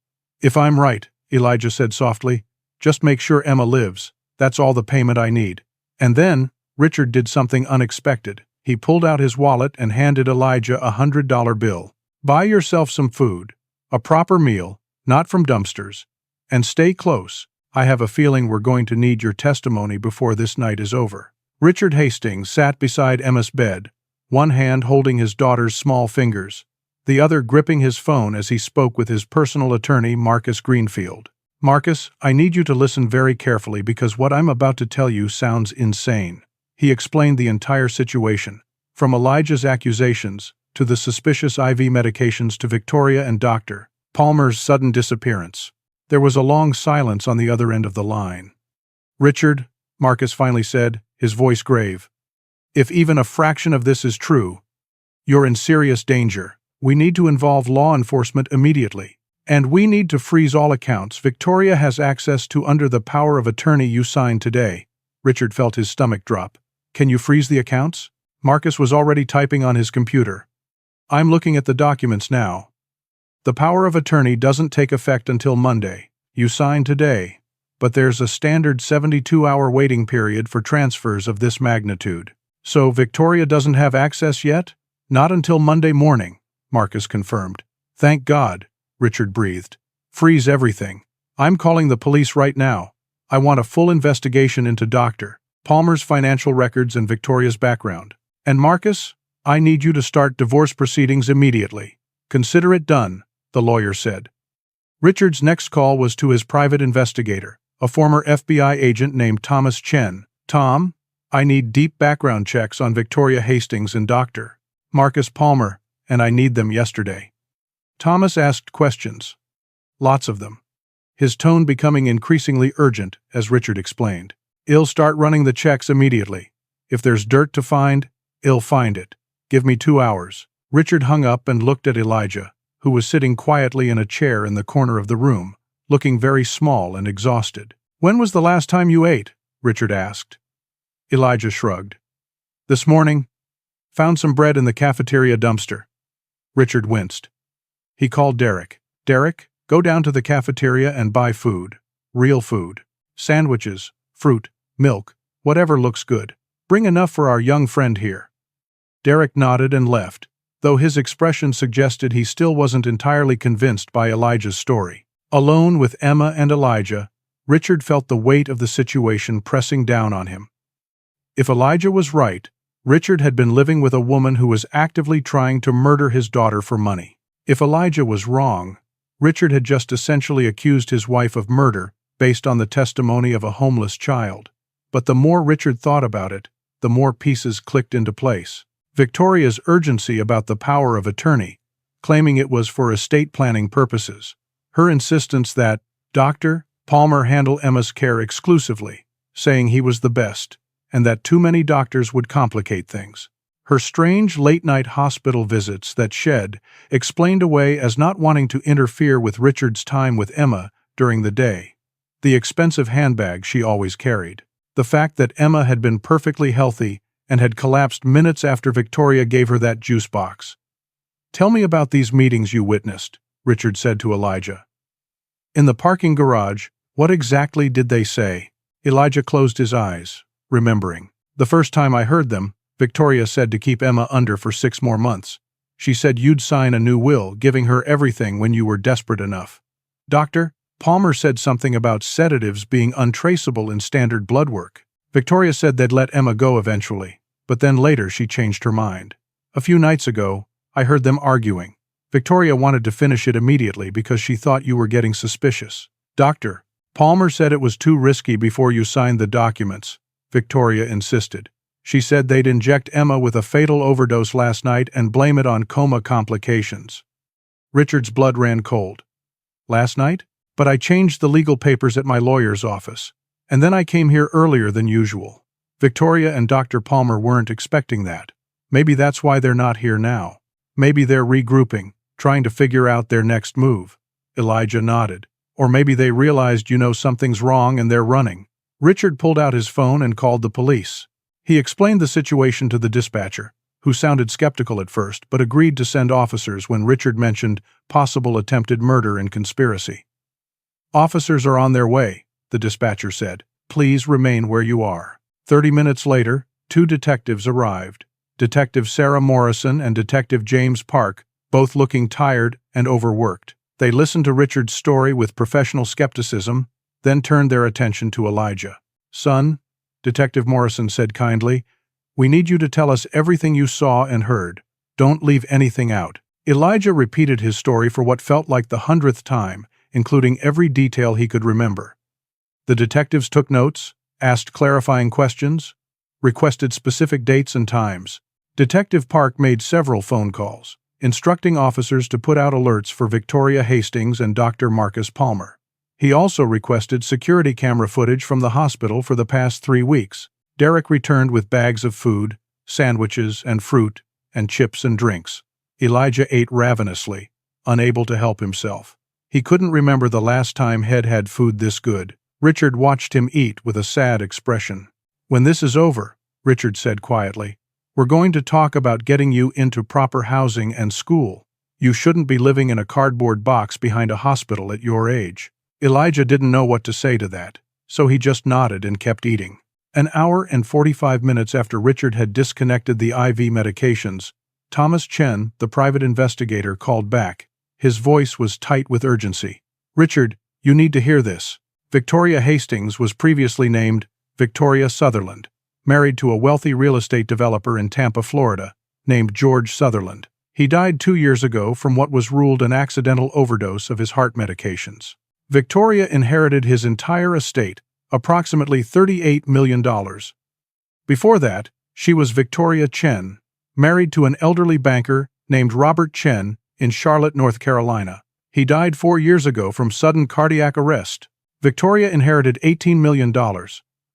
If I'm right, Elijah said softly, just make sure Emma lives. That's all the payment I need. And then, Richard did something unexpected. He pulled out his wallet and handed Elijah a $100 bill. Buy yourself some food, a proper meal, not from dumpsters, and stay close. I have a feeling we're going to need your testimony before this night is over. Richard Hastings sat beside Emma's bed, one hand holding his daughter's small fingers, the other gripping his phone as he spoke with his personal attorney, Marcus Greenfield. Marcus, I need you to listen very carefully because what I'm about to tell you sounds insane. He explained the entire situation, from Elijah's accusations to the suspicious IV medications to Victoria and Dr. Palmer's sudden disappearance. There was a long silence on the other end of the line. Richard, Marcus finally said, his voice grave. If even a fraction of this is true, you're in serious danger. We need to involve law enforcement immediately. And we need to freeze all accounts Victoria has access to under the power of attorney you signed today. Richard felt his stomach drop. Can you freeze the accounts? Marcus was already typing on his computer. I'm looking at the documents now. The power of attorney doesn't take effect until Monday. You signed today, but there's a standard 72-hour waiting period for transfers of this magnitude. So Victoria doesn't have access yet? Not until Monday morning, Marcus confirmed. Thank God, Richard breathed. Freeze everything. I'm calling the police right now. I want a full investigation into Dr. Palmer's financial records and Victoria's background. And Marcus, I need you to start divorce proceedings immediately. Consider it done, the lawyer said. Richard's next call was to his private investigator, a former FBI agent named Thomas Chen. Tom, I need deep background checks on Victoria Hastings and Dr. Marcus Palmer, and I need them yesterday. Thomas asked questions. Lots of them. His tone becoming increasingly urgent as Richard explained. I'll start running the checks immediately. If there's dirt to find, I'll find it. Give me 2 hours. Richard hung up and looked at Elijah, who was sitting quietly in a chair in the corner of the room, looking very small and exhausted. When was the last time you ate? Richard asked. Elijah shrugged. This morning. Found some bread in the cafeteria dumpster. Richard winced. He called Derek. Derek, go down to the cafeteria and buy food. Real food. Sandwiches, fruit, milk, whatever looks good. Bring enough for our young friend here. Derek nodded and left, though his expression suggested he still wasn't entirely convinced by Elijah's story. Alone with Emma and Elijah, Richard felt the weight of the situation pressing down on him. If Elijah was right, Richard had been living with a woman who was actively trying to murder his daughter for money. If Elijah was wrong, Richard had just essentially accused his wife of murder based on the testimony of a homeless child. But the more Richard thought about it, the more pieces clicked into place. Victoria's urgency about the power of attorney, claiming it was for estate planning purposes. Her insistence that Dr. Palmer handle Emma's care exclusively, saying he was the best, and that too many doctors would complicate things. Her strange late-night hospital visits that Shed explained away as not wanting to interfere with Richard's time with Emma during the day. The expensive handbag she always carried. The fact that Emma had been perfectly healthy and had collapsed minutes after Victoria gave her that juice box. "Tell me about these meetings you witnessed," Richard said to Elijah. "In the parking garage, what exactly did they say?" Elijah closed his eyes, remembering. "The first time I heard them, Victoria said to keep Emma under for 6 more months. She said you'd sign a new will, giving her everything when you were desperate enough. Dr. Palmer said something about sedatives being untraceable in standard blood work. Victoria said they'd let Emma go eventually, but then later she changed her mind. A few nights ago, I heard them arguing. Victoria wanted to finish it immediately because she thought you were getting suspicious. Dr. Palmer said it was too risky before you signed the documents," Victoria insisted. "She said they'd inject Emma with a fatal overdose last night and blame it on coma complications." Richard's blood ran cold. "Last night? But I changed the legal papers at my lawyer's office, and then I came here earlier than usual. Victoria and Dr. Palmer weren't expecting that. Maybe that's why they're not here now. Maybe they're regrouping, trying to figure out their next move." Elijah nodded. "Or maybe they realized something's wrong and they're running." Richard pulled out his phone and called the police. He explained the situation to the dispatcher, who sounded skeptical at first but agreed to send officers when Richard mentioned possible attempted murder and conspiracy. "Officers are on their way," the dispatcher said. "Please remain where you are." 30 minutes later, 2 detectives arrived. Detective Sarah Morrison and Detective James Park, both looking tired and overworked. They listened to Richard's story with professional skepticism, then turned their attention to Elijah. "Son," Detective Morrison said kindly, "we need you to tell us everything you saw and heard. Don't leave anything out." Elijah repeated his story for what felt like the 100th time, including every detail he could remember. The detectives took notes, asked clarifying questions, requested specific dates and times. Detective Park made several phone calls, instructing officers to put out alerts for Victoria Hastings and Dr. Marcus Palmer. He also requested security camera footage from the hospital for the past 3 weeks. Derek returned with bags of food, sandwiches and fruit, and chips and drinks. Elijah ate ravenously, unable to help himself. He couldn't remember the last time Head had food this good. Richard watched him eat with a sad expression. "When this is over," Richard said quietly, "we're going to talk about getting you into proper housing and school. You shouldn't be living in a cardboard box behind a hospital at your age." Elijah didn't know what to say to that, so he just nodded and kept eating. An hour and 45 minutes after Richard had disconnected the IV medications, Thomas Chen, the private investigator, called back. His voice was tight with urgency. "Richard, you need to hear this. Victoria Hastings was previously named Victoria Sutherland, married to a wealthy real estate developer in Tampa, Florida, named George Sutherland. He died 2 years ago from what was ruled an accidental overdose of his heart medications. Victoria inherited his entire estate, approximately $38 million. Before that, she was Victoria Chen, married to an elderly banker named Robert Chen in Charlotte, North Carolina. He died 4 years ago from sudden cardiac arrest. Victoria inherited $18 million.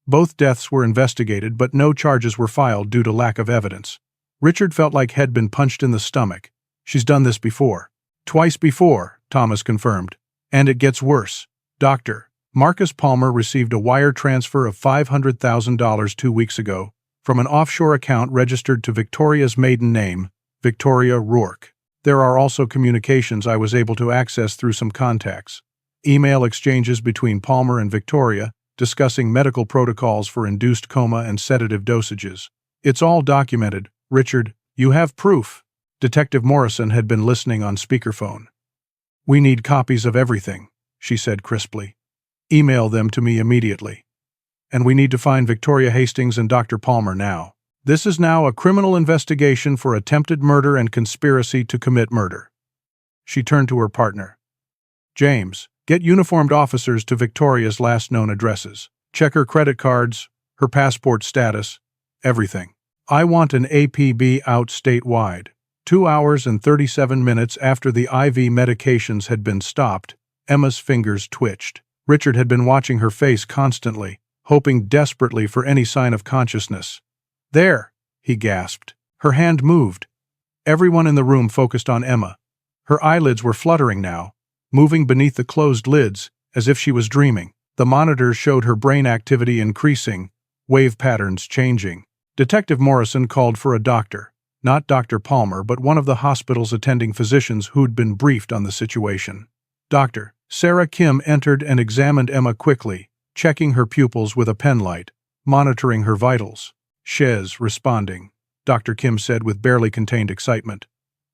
Both deaths were investigated, but no charges were filed due to lack of evidence." Richard felt like he'd been punched in the stomach. "She's done this before." "Twice before," Thomas confirmed. "And it gets worse. Dr. Marcus Palmer received a wire transfer of $500,000 2 weeks ago from an offshore account registered to Victoria's maiden name, Victoria Rourke. There are also communications I was able to access through some contacts. Email exchanges between Palmer and Victoria, discussing medical protocols for induced coma and sedative dosages. It's all documented. Richard, you have proof." Detective Morrison had been listening on speakerphone. "We need copies of everything," she said crisply. "Email them to me immediately. And we need to find Victoria Hastings and Dr. Palmer now. This is now a criminal investigation for attempted murder and conspiracy to commit murder." She turned to her partner. "James, get uniformed officers to Victoria's last known addresses. Check her credit cards, her passport status, everything. I want an APB out statewide." 2 hours and 37 minutes after the IV medications had been stopped, Emma's fingers twitched. Richard had been watching her face constantly, hoping desperately for any sign of consciousness. "There," he gasped. Her hand moved. Everyone in the room focused on Emma. Her eyelids were fluttering now, moving beneath the closed lids, as if she was dreaming. The monitors showed her brain activity increasing, wave patterns changing. Detective Morrison called for a doctor. Not Dr. Palmer, but one of the hospital's attending physicians who'd been briefed on the situation. Dr. Sarah Kim entered and examined Emma quickly, checking her pupils with a penlight, monitoring her vitals. "Shez responding," Dr. Kim said with barely contained excitement.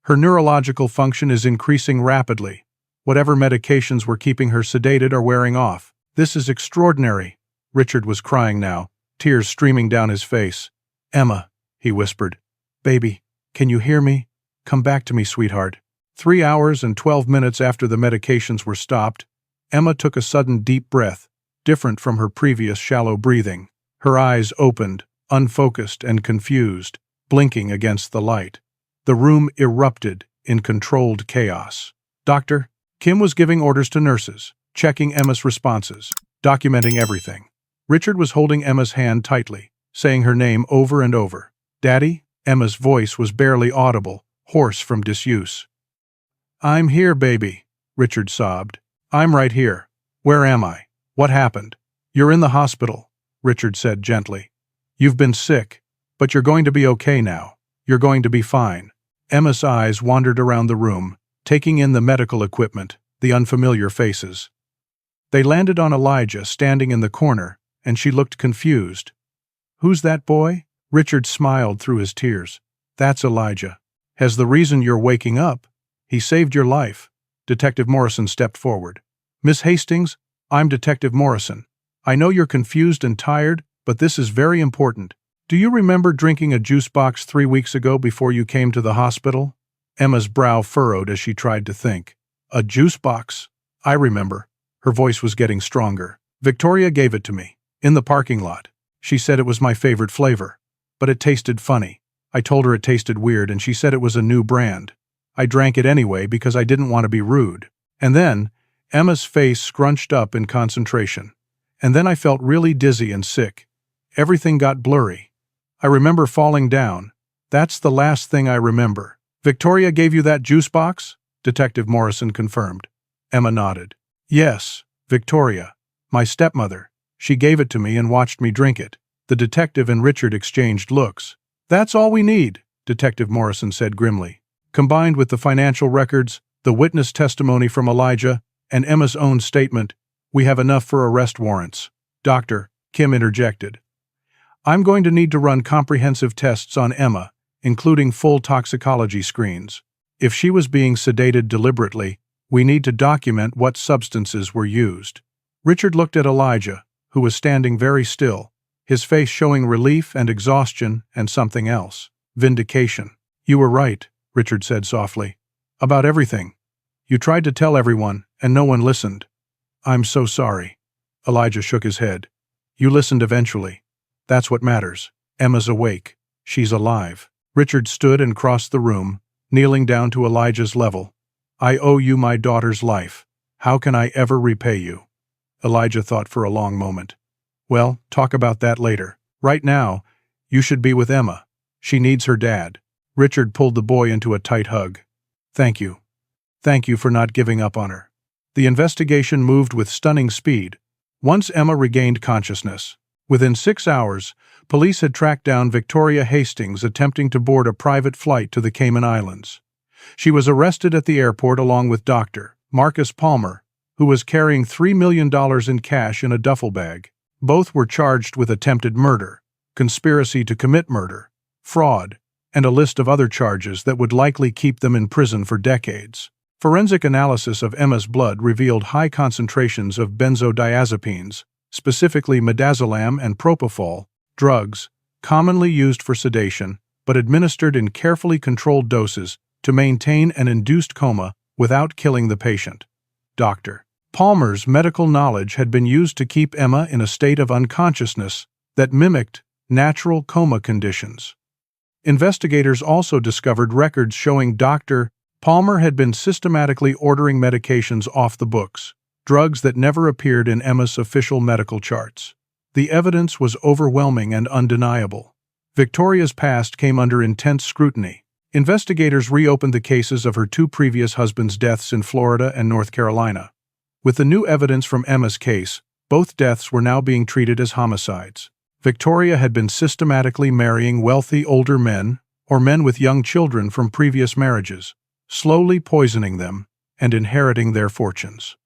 "Her neurological function is increasing rapidly. Whatever medications were keeping her sedated are wearing off. This is extraordinary." Richard was crying now, tears streaming down his face. "Emma," he whispered. "Baby, can you hear me? Come back to me, sweetheart." 3 hours and 12 minutes after the medications were stopped, Emma took a sudden deep breath, different from her previous shallow breathing. Her eyes opened, unfocused and confused, blinking against the light. The room erupted in controlled chaos. Dr. Kim was giving orders to nurses, checking Emma's responses, documenting everything. Richard was holding Emma's hand tightly, saying her name over and over. "Daddy?" Emma's voice was barely audible, hoarse from disuse. "I'm here, baby," Richard sobbed. "I'm right here. Where am I? What happened?" "You're in the hospital," Richard said gently. "You've been sick, but you're going to be okay now. You're going to be fine." Emma's eyes wandered around the room, taking in the medical equipment, the unfamiliar faces. They landed on Elijah standing in the corner, and she looked confused. "Who's that boy?" Richard smiled through his tears. "That's Elijah. Has the reason you're waking up. He saved your life." Detective Morrison stepped forward. "Miss Hastings, I'm Detective Morrison. I know you're confused and tired, but this is very important. Do you remember drinking a juice box 3 weeks ago before you came to the hospital?" Emma's brow furrowed as she tried to think. "A juice box? I remember." Her voice was getting stronger. "Victoria gave it to me, in the parking lot. She said it was my favorite flavor. But it tasted funny. I told her it tasted weird and she said it was a new brand. I drank it anyway because I didn't want to be rude. And then," Emma's face scrunched up in concentration. "And then I felt really dizzy and sick. Everything got blurry. I remember falling down. That's the last thing I remember." "Victoria gave you that juice box?" Detective Morrison confirmed. Emma nodded. "Yes, Victoria. My stepmother. She gave it to me and watched me drink it." The detective and Richard exchanged looks. "That's all we need," Detective Morrison said grimly. "Combined with the financial records, the witness testimony from Elijah, and Emma's own statement, we have enough for arrest warrants." "Dr. Kim interjected. "I'm going to need to run comprehensive tests on Emma, including full toxicology screens. If she was being sedated deliberately, we need to document what substances were used." Richard looked at Elijah, who was standing very still, his face showing relief and exhaustion and something else. Vindication. "You were right," Richard said softly. "About everything. You tried to tell everyone, and no one listened." "I'm so sorry." Elijah shook his head. "You listened eventually. That's what matters. Emma's awake. She's alive." Richard stood and crossed the room, kneeling down to Elijah's level. "I owe you my daughter's life. How can I ever repay you?" Elijah thought for a long moment. "Well, talk about that later. Right now, you should be with Emma. She needs her dad." Richard pulled the boy into a tight hug. "Thank you. Thank you for not giving up on her." The investigation moved with stunning speed. Once Emma regained consciousness, within 6 hours, police had tracked down Victoria Hastings attempting to board a private flight to the Cayman Islands. She was arrested at the airport along with Dr. Marcus Palmer, who was carrying $3 million in cash in a duffel bag. Both were charged with attempted murder, conspiracy to commit murder, fraud, and a list of other charges that would likely keep them in prison for decades. Forensic analysis of Emma's blood revealed high concentrations of benzodiazepines, specifically midazolam and propofol, drugs commonly used for sedation but administered in carefully controlled doses to maintain an induced coma without killing the patient. Dr. Palmer's medical knowledge had been used to keep Emma in a state of unconsciousness that mimicked natural coma conditions. Investigators also discovered records showing Dr. Palmer had been systematically ordering medications off the books, drugs that never appeared in Emma's official medical charts. The evidence was overwhelming and undeniable. Victoria's past came under intense scrutiny. Investigators reopened the cases of her two previous husbands' deaths in Florida and North Carolina. With the new evidence from Emma's case, both deaths were now being treated as homicides. Victoria had been systematically marrying wealthy older men or men with young children from previous marriages, slowly poisoning them and inheriting their fortunes.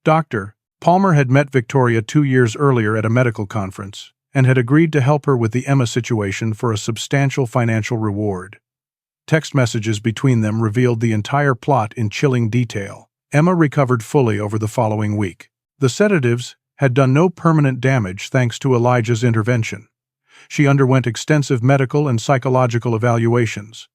Dr. Palmer had met Victoria 2 years earlier at a medical conference and had agreed to help her with the Emma situation for a substantial financial reward. Text messages between them revealed the entire plot in chilling detail. Emma recovered fully over the following week. The sedatives had done no permanent damage thanks to Elijah's intervention. She underwent extensive medical and psychological evaluations.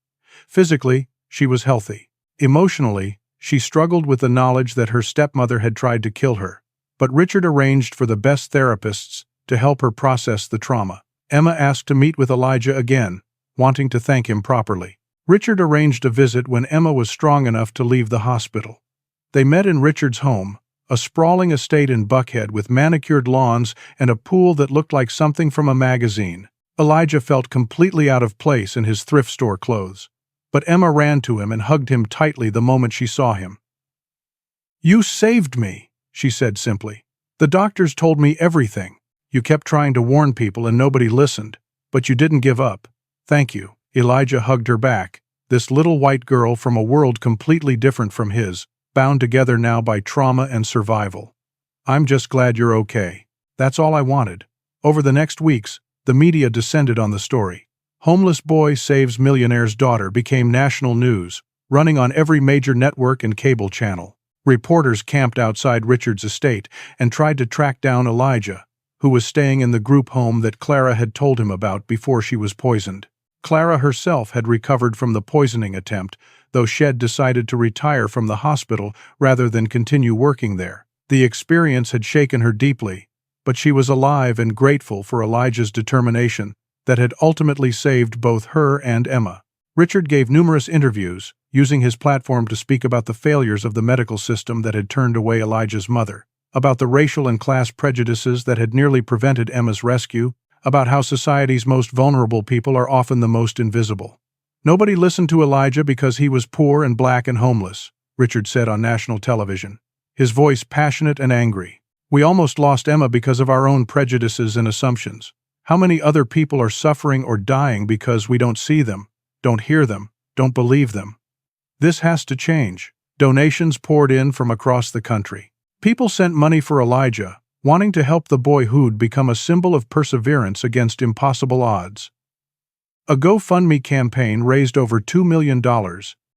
Physically, she was healthy. Emotionally, she struggled with the knowledge that her stepmother had tried to kill her, but Richard arranged for the best therapists to help her process the trauma. Emma asked to meet with Elijah again, wanting to thank him properly. Richard arranged a visit when Emma was strong enough to leave the hospital. They met in Richard's home, a sprawling estate in Buckhead with manicured lawns and a pool that looked like something from a magazine. Elijah felt completely out of place in his thrift store clothes, but Emma ran to him and hugged him tightly the moment she saw him. "You saved me," she said simply. "The doctors told me everything. You kept trying to warn people and nobody listened, but you didn't give up. Thank you." Elijah hugged her back, this little white girl from a world completely different from his, bound together now by trauma and survival. "I'm just glad you're okay. That's all I wanted." Over the next weeks, the media descended on the story. Homeless boy saves millionaire's daughter became national news, running on every major network and cable channel. Reporters camped outside Richard's estate and tried to track down Elijah, who was staying in the group home that Clara had told him about before she was poisoned. Clara herself had recovered from the poisoning attempt, though Shed decided to retire from the hospital rather than continue working there. The experience had shaken her deeply, but she was alive and grateful for Elijah's determination that had ultimately saved both her and Emma. Richard gave numerous interviews, using his platform to speak about the failures of the medical system that had turned away Elijah's mother, about the racial and class prejudices that had nearly prevented Emma's rescue, about how society's most vulnerable people are often the most invisible. "Nobody listened to Elijah because he was poor and black and homeless," Richard said on national television, his voice passionate and angry. "We almost lost Emma because of our own prejudices and assumptions. How many other people are suffering or dying because we don't see them, don't hear them, don't believe them? This has to change." Donations poured in from across the country. People sent money for Elijah, wanting to help the boy who'd become a symbol of perseverance against impossible odds. A GoFundMe campaign raised over $2 million.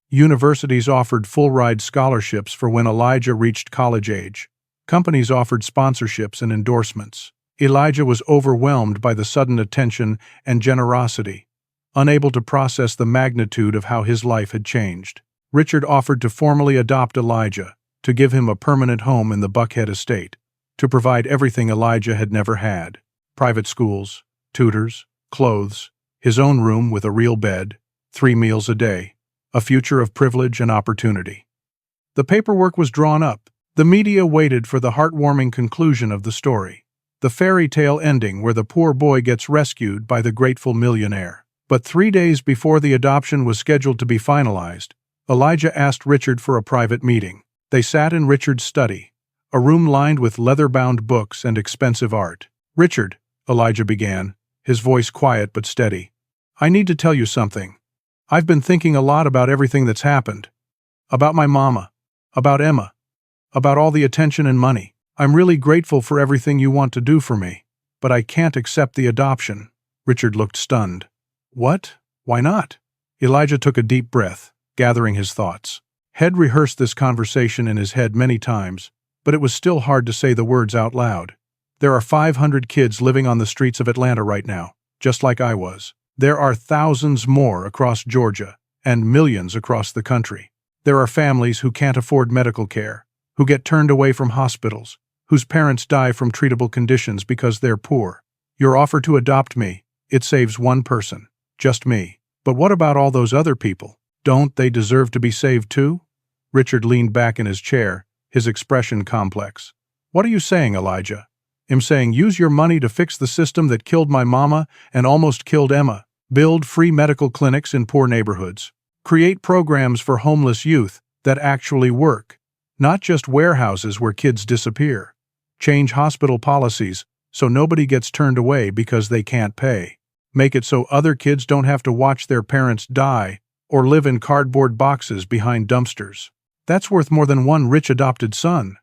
Universities offered full-ride scholarships for when Elijah reached college age. Companies offered sponsorships and endorsements. Elijah was overwhelmed by the sudden attention and generosity, unable to process the magnitude of how his life had changed. Richard offered to formally adopt Elijah, to give him a permanent home in the Buckhead estate, to provide everything Elijah had never had: private schools, tutors, clothes, his own room with a real bed, 3 meals a day, a future of privilege and opportunity. The paperwork was drawn up. The media waited for the heartwarming conclusion of the story, the fairy tale ending where the poor boy gets rescued by the grateful millionaire. But 3 days before the adoption was scheduled to be finalized, Elijah asked Richard for a private meeting. They sat in Richard's study, a room lined with leather-bound books and expensive art. "Richard," Elijah began, his voice quiet but steady, "I need to tell you something. I've been thinking a lot about everything that's happened. About my mama. About Emma. About all the attention and money. I'm really grateful for everything you want to do for me, but I can't accept the adoption." Richard looked stunned. "What? Why not?" Elijah took a deep breath, gathering his thoughts. He'd rehearsed this conversation in his head many times, but it was still hard to say the words out loud. There are 500 kids living on the streets of Atlanta right now, just like I was. There are thousands more across Georgia, and millions across the country. There are families who can't afford medical care, who get turned away from hospitals, whose parents die from treatable conditions because they're poor. Your offer to adopt me, it saves one person, just me. But what about all those other people? Don't they deserve to be saved too? Richard leaned back in his chair, his expression complex. "What are you saying, Elijah?" Him saying, use your money to fix the system that killed my mama and almost killed Emma. Build free medical clinics in poor neighborhoods. Create programs for homeless youth that actually work, not just warehouses where kids disappear. Change hospital policies so nobody gets turned away because they can't pay. Make it so other kids don't have to watch their parents die or live in cardboard boxes behind dumpsters. That's worth more than one rich adopted son.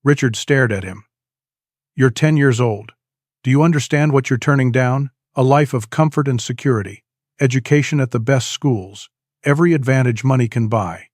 Richard stared at him. You're 10 years old. Do you understand what you're turning down? A life of comfort and security, education at the best schools, every advantage money can buy.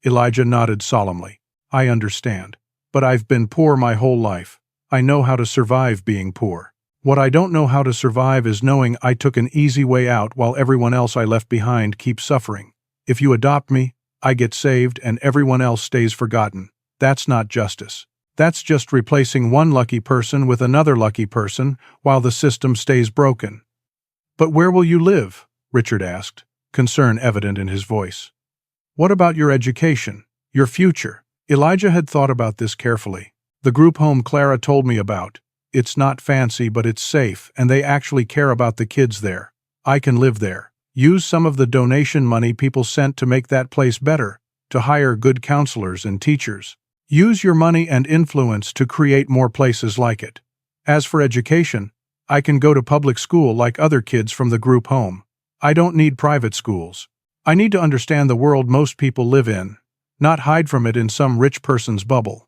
Elijah nodded solemnly. I understand. But I've been poor my whole life. I know how to survive being poor. What I don't know how to survive is knowing I took an easy way out while everyone else I left behind keeps suffering. If you adopt me, I get saved and everyone else stays forgotten. That's not justice. That's just replacing one lucky person with another lucky person while the system stays broken. But where will you live? Richard asked, concern evident in his voice. What about your education, your future? Elijah had thought about this carefully. The group home Clara told me about. It's not fancy, but it's safe, and they actually care about the kids there. I can live there. Use some of the donation money people sent to make that place better, to hire good counselors and teachers. Use your money and influence to create more places like it. As for education, I can go to public school like other kids from the group home. I don't need private schools. I need to understand the world most people live in, not hide from it in some rich person's bubble.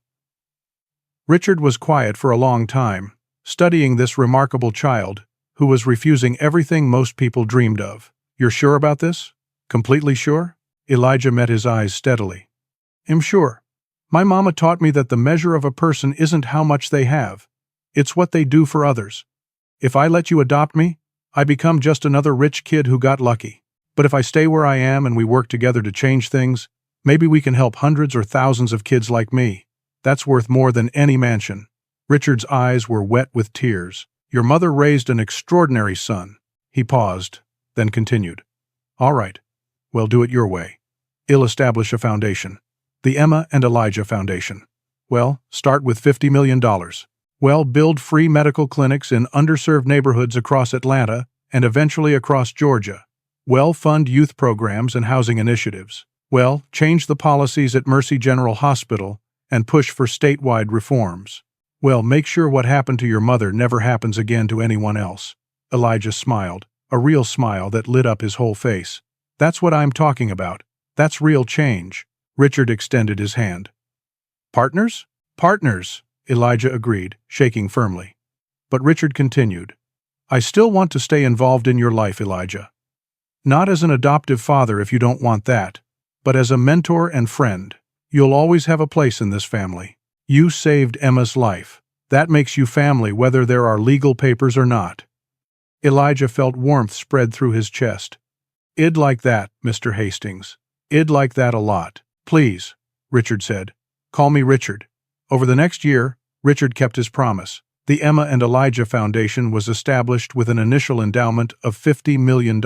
Richard was quiet for a long time, studying this remarkable child, who was refusing everything most people dreamed of. You're sure about this? Completely sure? Elijah met his eyes steadily. I'm sure. My mama taught me that the measure of a person isn't how much they have. It's what they do for others. If I let you adopt me, I become just another rich kid who got lucky. But if I stay where I am and we work together to change things, maybe we can help hundreds or thousands of kids like me. That's worth more than any mansion. Richard's eyes were wet with tears. Your mother raised an extraordinary son. He paused, then continued. All right. Well, do it your way. I'll establish a foundation. The Emma and Elijah Foundation. Well, start with $50 million. Well, build free medical clinics in underserved neighborhoods across Atlanta and eventually across Georgia. Well, fund youth programs and housing initiatives. Well, change the policies at Mercy General Hospital and push for statewide reforms. Well, make sure what happened to your mother never happens again to anyone else. Elijah smiled, a real smile that lit up his whole face. That's what I'm talking about. That's real change. Richard extended his hand. Partners? Partners, Elijah agreed, shaking firmly. But Richard continued. I still want to stay involved in your life, Elijah. Not as an adoptive father if you don't want that, but as a mentor and friend. You'll always have a place in this family. You saved Emma's life. That makes you family whether there are legal papers or not. Elijah felt warmth spread through his chest. I'd like that, Mr. Hastings. I'd like that a lot. Please, Richard said. Call me Richard. Over the next year, Richard kept his promise. The Emma and Elijah Foundation was established with an initial endowment of $50 million,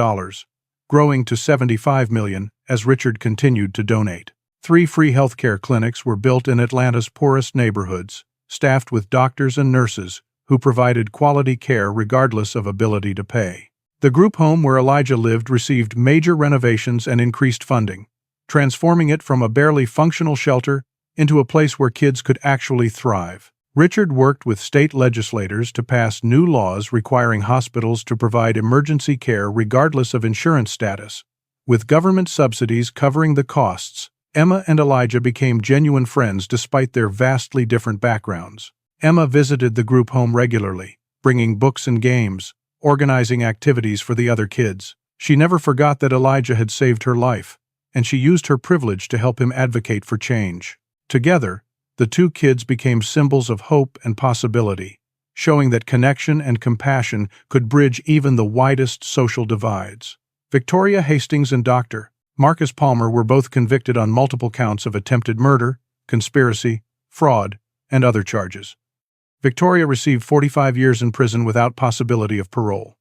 growing to $75 million as Richard continued to donate. 3 free healthcare clinics were built in Atlanta's poorest neighborhoods, staffed with doctors and nurses who provided quality care regardless of ability to pay. The group home where Elijah lived received major renovations and increased funding, transforming it from a barely functional shelter into a place where kids could actually thrive. Richard worked with state legislators to pass new laws requiring hospitals to provide emergency care regardless of insurance status. With government subsidies covering the costs, Emma and Elijah became genuine friends despite their vastly different backgrounds. Emma visited the group home regularly, bringing books and games, organizing activities for the other kids. She never forgot that Elijah had saved her life, and she used her privilege to help him advocate for change. Together, the 2 kids became symbols of hope and possibility, showing that connection and compassion could bridge even the widest social divides. Victoria Hastings and Dr. Marcus Palmer were both convicted on multiple counts of attempted murder, conspiracy, fraud, and other charges. Victoria received 45 years in prison without possibility of parole.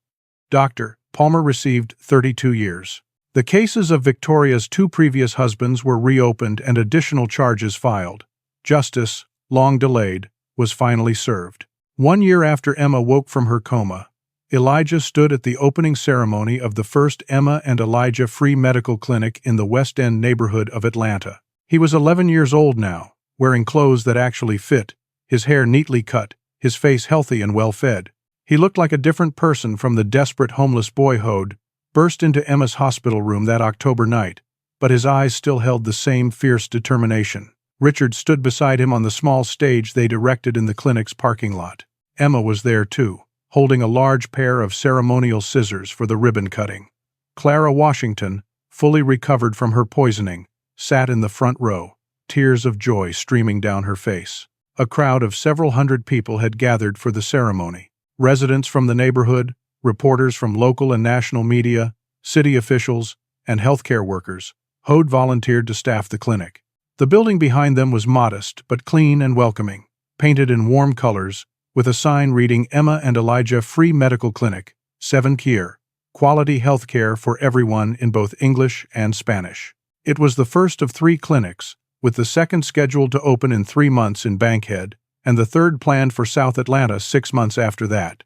Dr. Palmer received 32 years. The cases of Victoria's 2 previous husbands were reopened and additional charges filed. Justice, long delayed, was finally served. 1 year after Emma woke from her coma, Elijah stood at the opening ceremony of the first Emma and Elijah Free Medical Clinic in the West End neighborhood of Atlanta. He was 11 years old now, wearing clothes that actually fit, his hair neatly cut, his face healthy and well-fed. He looked like a different person from the desperate homeless boy who'd burst into Emma's hospital room that October night, but his eyes still held the same fierce determination. Richard stood beside him on the small stage they'd erected in the clinic's parking lot. Emma was there too, holding a large pair of ceremonial scissors for the ribbon cutting. Clara Washington, fully recovered from her poisoning, sat in the front row, tears of joy streaming down her face. A crowd of several hundred people had gathered for the ceremony. Residents from the neighborhood, reporters from local and national media, city officials, and healthcare workers who'd volunteered to staff the clinic. The building behind them was modest but clean and welcoming, painted in warm colors, with a sign reading Emma and Elijah Free Medical Clinic, 7 Kier, quality health care for everyone in both English and Spanish. It was the first of 3 clinics, with the second scheduled to open in 3 months in Bankhead, and the third planned for South Atlanta 6 months after that.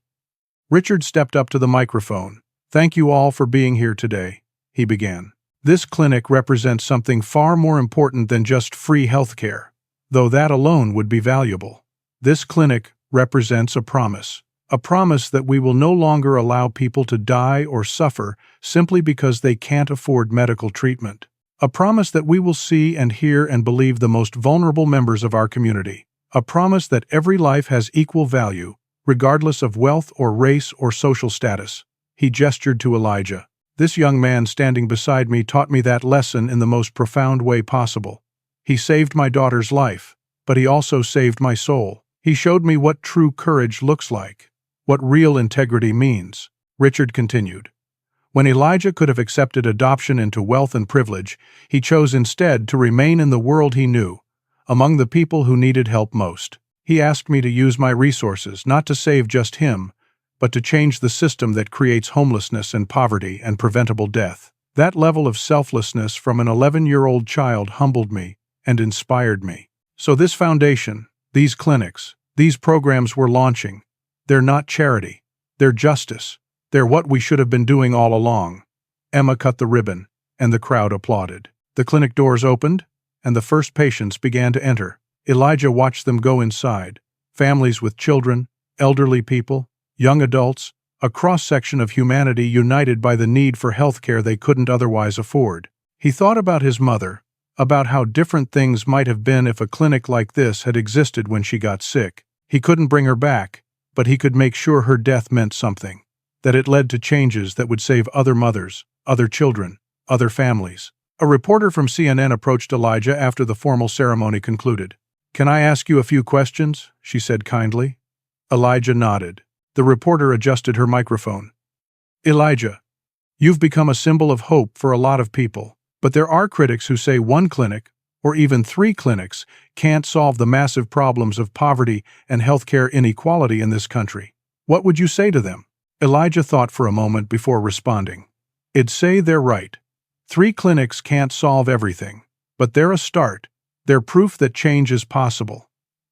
Richard stepped up to the microphone. "Thank you all for being here today," he began. "This clinic represents something far more important than just free health care, though that alone would be valuable. This clinic represents a promise that we will no longer allow people to die or suffer simply because they can't afford medical treatment. A promise that we will see and hear and believe the most vulnerable members of our community. A promise that every life has equal value, regardless of wealth or race or social status." He gestured to Elijah. "This young man standing beside me taught me that lesson in the most profound way possible. He saved my daughter's life, but he also saved my soul. He showed me what true courage looks like, what real integrity means." Richard continued. When Elijah could have accepted adoption into wealth and privilege, he chose instead to remain in the world he knew, among the people who needed help most. He asked me to use my resources not to save just him, but to change the system that creates homelessness and poverty and preventable death. That level of selflessness from an 11-year-old child humbled me and inspired me. So this foundation, these clinics, these programs we're launching, they're not charity, they're justice. They're what we should have been doing all along. Emma cut the ribbon, and the crowd applauded. The clinic doors opened, and the first patients began to enter. Elijah watched them go inside. Families with children, elderly people, young adults, a cross-section of humanity united by the need for health care they couldn't otherwise afford. He thought about his mother, about how different things might have been if a clinic like this had existed when she got sick. He couldn't bring her back, but he could make sure her death meant something, that it led to changes that would save other mothers, other children, other families. A reporter from CNN approached Elijah after the formal ceremony concluded. "Can I ask you a few questions?" she said kindly. Elijah nodded. The reporter adjusted her microphone. "Elijah, you've become a symbol of hope for a lot of people, but there are critics who say 1 clinic, or even 3 clinics, can't solve the massive problems of poverty and healthcare inequality in this country. What would you say to them?" Elijah thought for a moment before responding. "I'd say they're right. 3 clinics can't solve everything, but they're a start. They're proof that change is possible.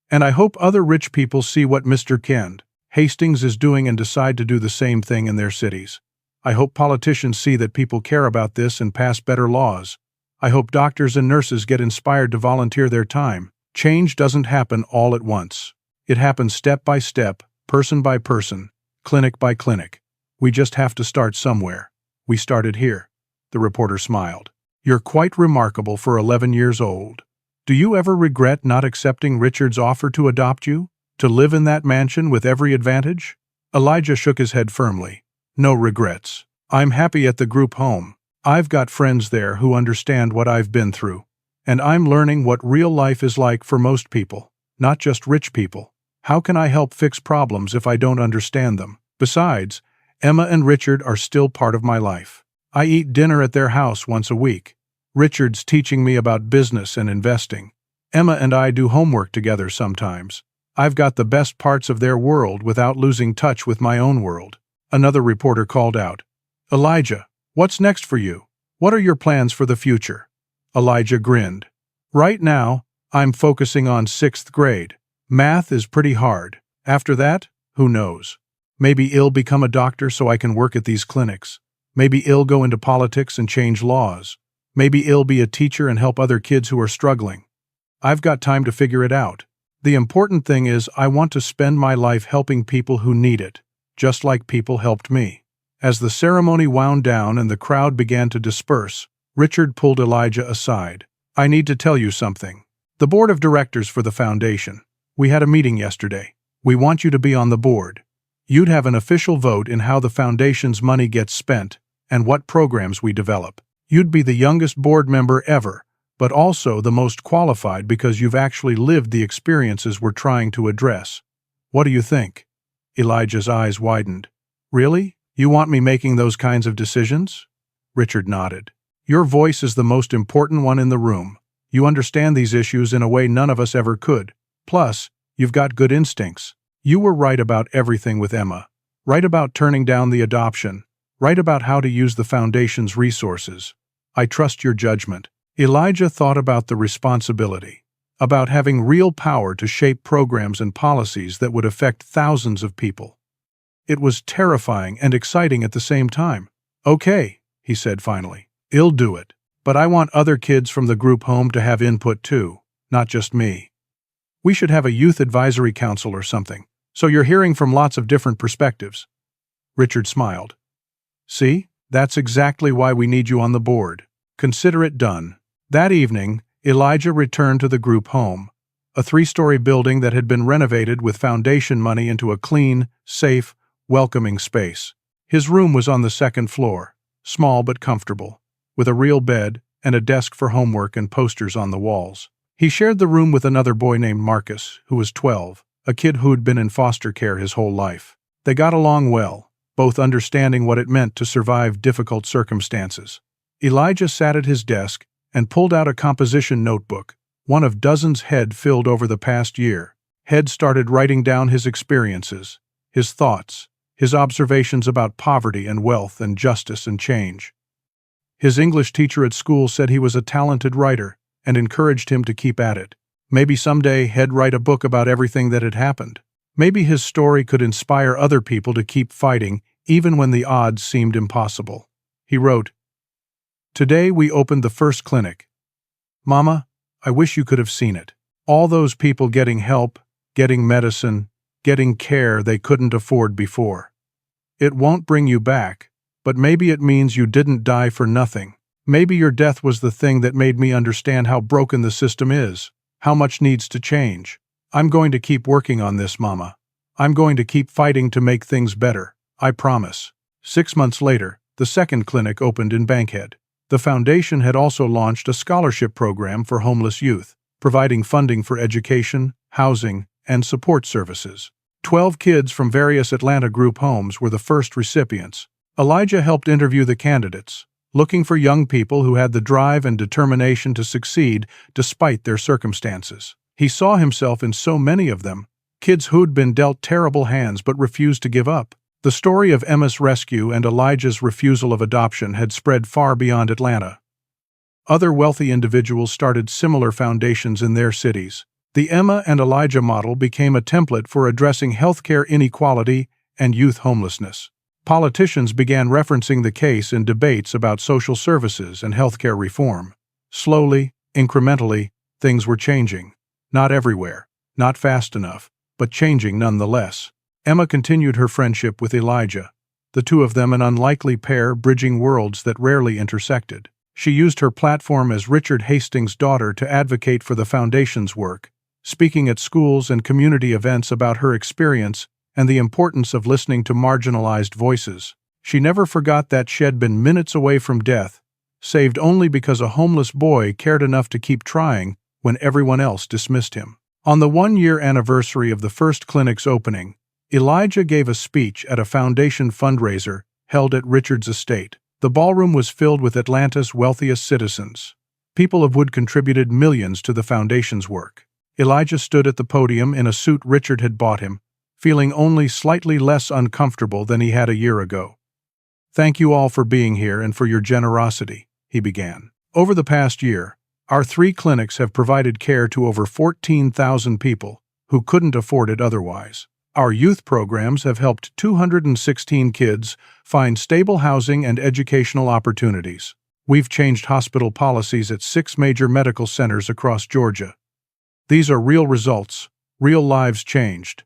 And I hope other rich people see what Mr. Kent Hastings is doing and decide to do the same thing in their cities. I hope politicians see that people care about this and pass better laws. I hope doctors and nurses get inspired to volunteer their time. Change doesn't happen all at once. It happens step by step, person by person, clinic by clinic. We just have to start somewhere. We started here." The reporter smiled. "You're quite remarkable for 11 years old. Do you ever regret not accepting Richard's offer to adopt you? To live in that mansion with every advantage?" Elijah shook his head firmly. "No regrets. I'm happy at the group home. I've got friends there who understand what I've been through, and I'm learning what real life is like for most people, not just rich people. How can I help fix problems if I don't understand them? Besides, Emma and Richard are still part of my life. I eat dinner at their house once a week. Richard's teaching me about business and investing. Emma and I do homework together sometimes. I've got the best parts of their world without losing touch with my own world." Another reporter called out, "Elijah, what's next for you? What are your plans for the future?" Elijah grinned. "Right now, I'm focusing on 6th grade. Math is pretty hard, After that, who knows? Maybe I'll become a doctor so I can work at these clinics. Maybe I'll go into politics and change laws. Maybe I'll be a teacher and help other kids who are struggling. I've got time to figure it out. The important thing is I want to spend my life helping people who need it, just like people helped me. As the ceremony wound down and the crowd began to disperse, Richard pulled Elijah aside. I need to tell you something. The board of directors for the foundation. We had a meeting yesterday. We want you to be on the board. You'd have an official vote in how the foundation's money gets spent and what programs we develop. You'd be the youngest board member ever, but also the most qualified because you've actually lived the experiences we're trying to address. What do you think? Elijah's eyes widened. Really? You want me making those kinds of decisions? Richard nodded. Your voice is the most important one in the room. You understand these issues in a way none of us ever could. Plus, you've got good instincts. You were right about everything with Emma. Right about turning down the adoption. Right about how to use the foundation's resources. I trust your judgment. Elijah thought about the responsibility. About having real power to shape programs and policies that would affect thousands of people. It was terrifying and exciting at the same time. Okay, he said finally. I'll do it. But I want other kids from the group home to have input too, not just me. We should have a youth advisory council or something, so you're hearing from lots of different perspectives. Richard smiled. See, that's exactly why we need you on the board. Consider it done. That evening, Elijah returned to the group home, a 3-story building that had been renovated with foundation money into a clean, safe, welcoming space. His room was on the 2nd floor, small but comfortable, with a real bed and a desk for homework and posters on the walls. He shared the room with another boy named Marcus, who was 12, a kid who'd been in foster care his whole life. They got along well, both understanding what it meant to survive difficult circumstances. Elijah sat at his desk and pulled out a composition notebook, one of dozens Head filled over the past year. Head started writing down his experiences, his thoughts, his observations about poverty and wealth and justice and change. His English teacher at school said he was a talented writer and encouraged him to keep at it. Maybe someday He'd write a book about everything that had happened. Maybe his story could inspire other people to keep fighting even when the odds seemed impossible. He wrote, Today we opened the first clinic. Mama, I wish you could have seen it. All those people getting help, getting medicine, getting care they couldn't afford before. It won't bring you back, but maybe it means you didn't die for nothing. Maybe your death was the thing that made me understand how broken the system is, how much needs to change. I'm going to keep working on this, Mama. I'm going to keep fighting to make things better, I promise. 6 months later, the 2nd clinic opened in Bankhead. The foundation had also launched a scholarship program for homeless youth, providing funding for education, housing, and support services. 12 kids from various Atlanta group homes were the first recipients. Elijah helped interview the candidates, looking for young people who had the drive and determination to succeed despite their circumstances. He saw himself in so many of them, kids who'd been dealt terrible hands but refused to give up. The story of Emma's rescue and Elijah's refusal of adoption had spread far beyond Atlanta. Other wealthy individuals started similar foundations in their cities. The Emma and Elijah model became a template for addressing healthcare inequality and youth homelessness. Politicians began referencing the case in debates about social services and healthcare reform. Slowly, incrementally, things were changing. Not everywhere, not fast enough, but changing nonetheless. Emma continued her friendship with Elijah, the two of them an unlikely pair bridging worlds that rarely intersected. She used her platform as Richard Hastings' daughter to advocate for the foundation's work, speaking at schools and community events about her experience and the importance of listening to marginalized voices. She never forgot that she'd been minutes away from death, saved only because a homeless boy cared enough to keep trying when everyone else dismissed him. On the 1-year anniversary of the first clinic's opening, Elijah gave a speech at a foundation fundraiser held at Richard's estate. The ballroom was filled with Atlanta's wealthiest citizens. People who'd contributed millions to the foundation's work. Elijah stood at the podium in a suit Richard had bought him, feeling only slightly less uncomfortable than he had a year ago. Thank you all for being here and for your generosity, he began. Over the past year, our 3 clinics have provided care to over 14,000 people who couldn't afford it otherwise. Our youth programs have helped 216 kids find stable housing and educational opportunities. We've changed hospital policies at 6 major medical centers across Georgia. These are real results, real lives changed.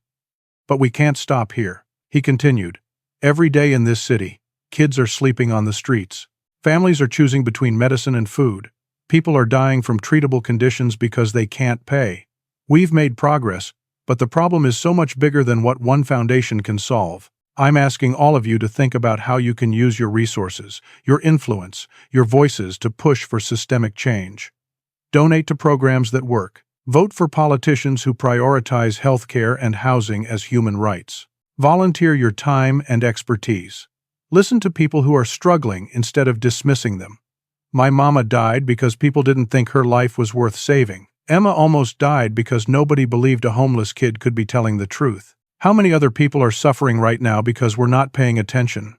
But we can't stop here, he continued. Every day in this city, kids are sleeping on the streets. Families are choosing between medicine and food. People are dying from treatable conditions because they can't pay. We've made progress, but the problem is so much bigger than what one foundation can solve. I'm asking all of you to think about how you can use your resources, your influence, your voices to push for systemic change. Donate to programs that work. Vote for politicians who prioritize healthcare and housing as human rights. Volunteer your time and expertise. Listen to people who are struggling instead of dismissing them. My mama died because people didn't think her life was worth saving. Emma almost died because nobody believed a homeless kid could be telling the truth. How many other people are suffering right now because we're not paying attention?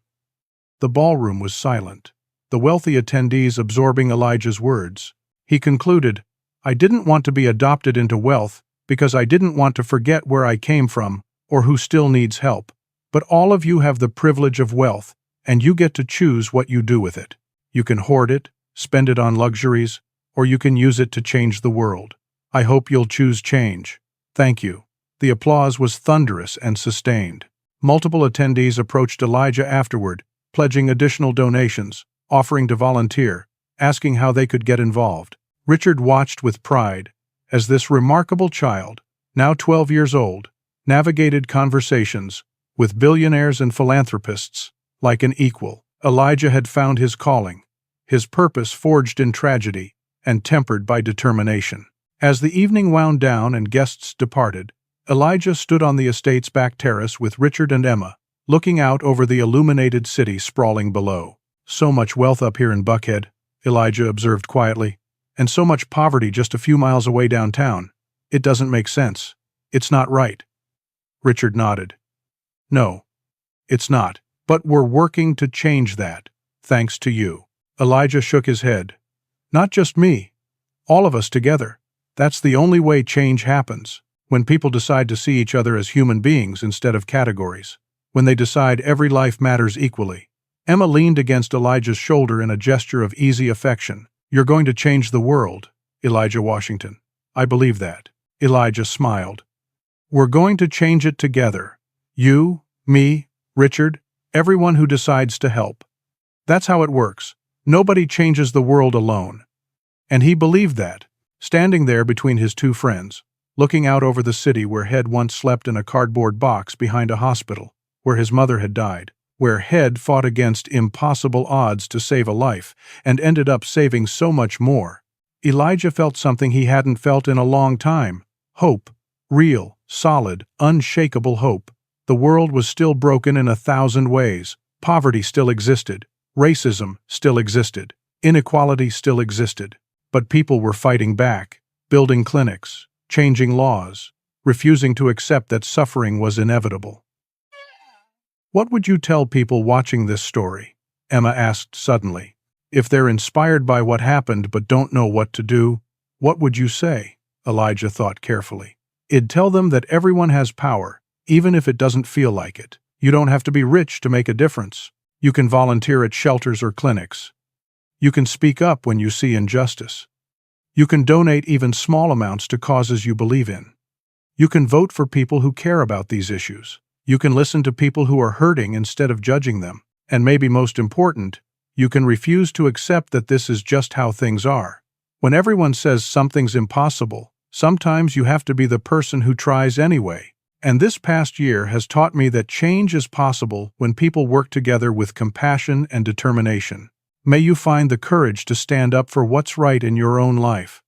The ballroom was silent, the wealthy attendees absorbing Elijah's words. He concluded, I didn't want to be adopted into wealth because I didn't want to forget where I came from or who still needs help. But all of you have the privilege of wealth, and you get to choose what you do with it. You can hoard it, spend it on luxuries, or you can use it to change the world. I hope you'll choose change. Thank you. The applause was thunderous and sustained. Multiple attendees approached Elijah afterward, pledging additional donations, offering to volunteer, asking how they could get involved. Richard watched with pride as this remarkable child, now 12 years old, navigated conversations with billionaires and philanthropists like an equal. Elijah had found his calling, his purpose forged in tragedy and tempered by determination. As the evening wound down and guests departed, Elijah stood on the estate's back terrace with Richard and Emma, looking out over the illuminated city sprawling below. So much wealth up here in Buckhead, Elijah observed quietly, and so much poverty just a few miles away downtown. It doesn't make sense. It's not right. Richard nodded. No, it's not. But we're working to change that, thanks to you. Elijah shook his head. Not just me. All of us together. That's the only way change happens. When people decide to see each other as human beings instead of categories. When they decide every life matters equally. Emma leaned against Elijah's shoulder in a gesture of easy affection. You're going to change the world, Elijah Washington. I believe that. Elijah smiled. We're going to change it together. You, me, Richard, everyone who decides to help. That's how it works. Nobody changes the world alone. And he believed that, standing there between his two friends, looking out over the city where Head once slept in a cardboard box behind a hospital, where his mother had died, where Head fought against impossible odds to save a life and ended up saving so much more. Elijah felt something he hadn't felt in a long time. Hope. Real, solid, unshakable hope. The world was still broken in 1,000 ways. Poverty still existed. Racism still existed. Inequality still existed. But people were fighting back, building clinics, changing laws, refusing to accept that suffering was inevitable. What would you tell people watching this story? Emma asked suddenly. If they're inspired by what happened but don't know what to do, what would you say? Elijah thought carefully. It'd tell them that everyone has power, even if it doesn't feel like it. You don't have to be rich to make a difference. You can volunteer at shelters or clinics. You can speak up when you see injustice. You can donate even small amounts to causes you believe in. You can vote for people who care about these issues. You can listen to people who are hurting instead of judging them. And maybe most important, you can refuse to accept that this is just how things are. When everyone says something's impossible, sometimes you have to be the person who tries anyway. And this past year has taught me that change is possible when people work together with compassion and determination. May you find the courage to stand up for what's right in your own life.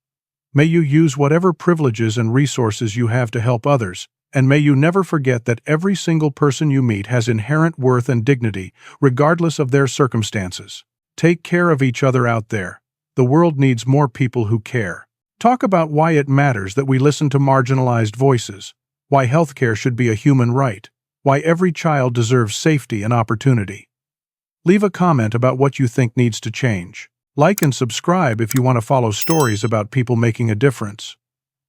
May you use whatever privileges and resources you have to help others, and may you never forget that every single person you meet has inherent worth and dignity, regardless of their circumstances. Take care of each other out there. The world needs more people who care. Talk about why it matters that we listen to marginalized voices, why healthcare should be a human right, why every child deserves safety and opportunity. Leave a comment about what you think needs to change. Like and subscribe if you want to follow stories about people making a difference.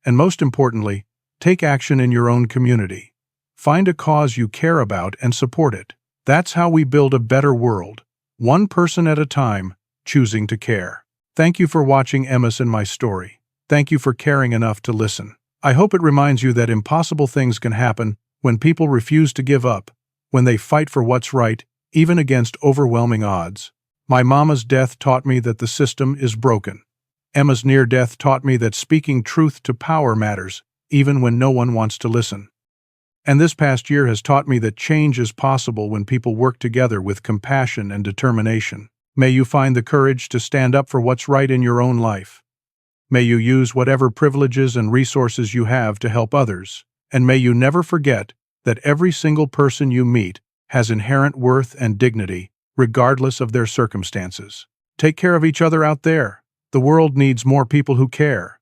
And most importantly, take action in your own community. Find a cause you care about and support it. That's how we build a better world, one person at a time, choosing to care. Thank you for watching Emma's and my story. Thank you for caring enough to listen. I hope it reminds you that impossible things can happen when people refuse to give up, when they fight for what's right, even against overwhelming odds. My mama's death taught me that the system is broken. Emma's near death taught me that speaking truth to power matters, even when no one wants to listen. And this past year has taught me that change is possible when people work together with compassion and determination. May you find the courage to stand up for what's right in your own life. May you use whatever privileges and resources you have to help others, and may you never forget that every single person you meet has inherent worth and dignity, regardless of their circumstances. Take care of each other out there. The world needs more people who care.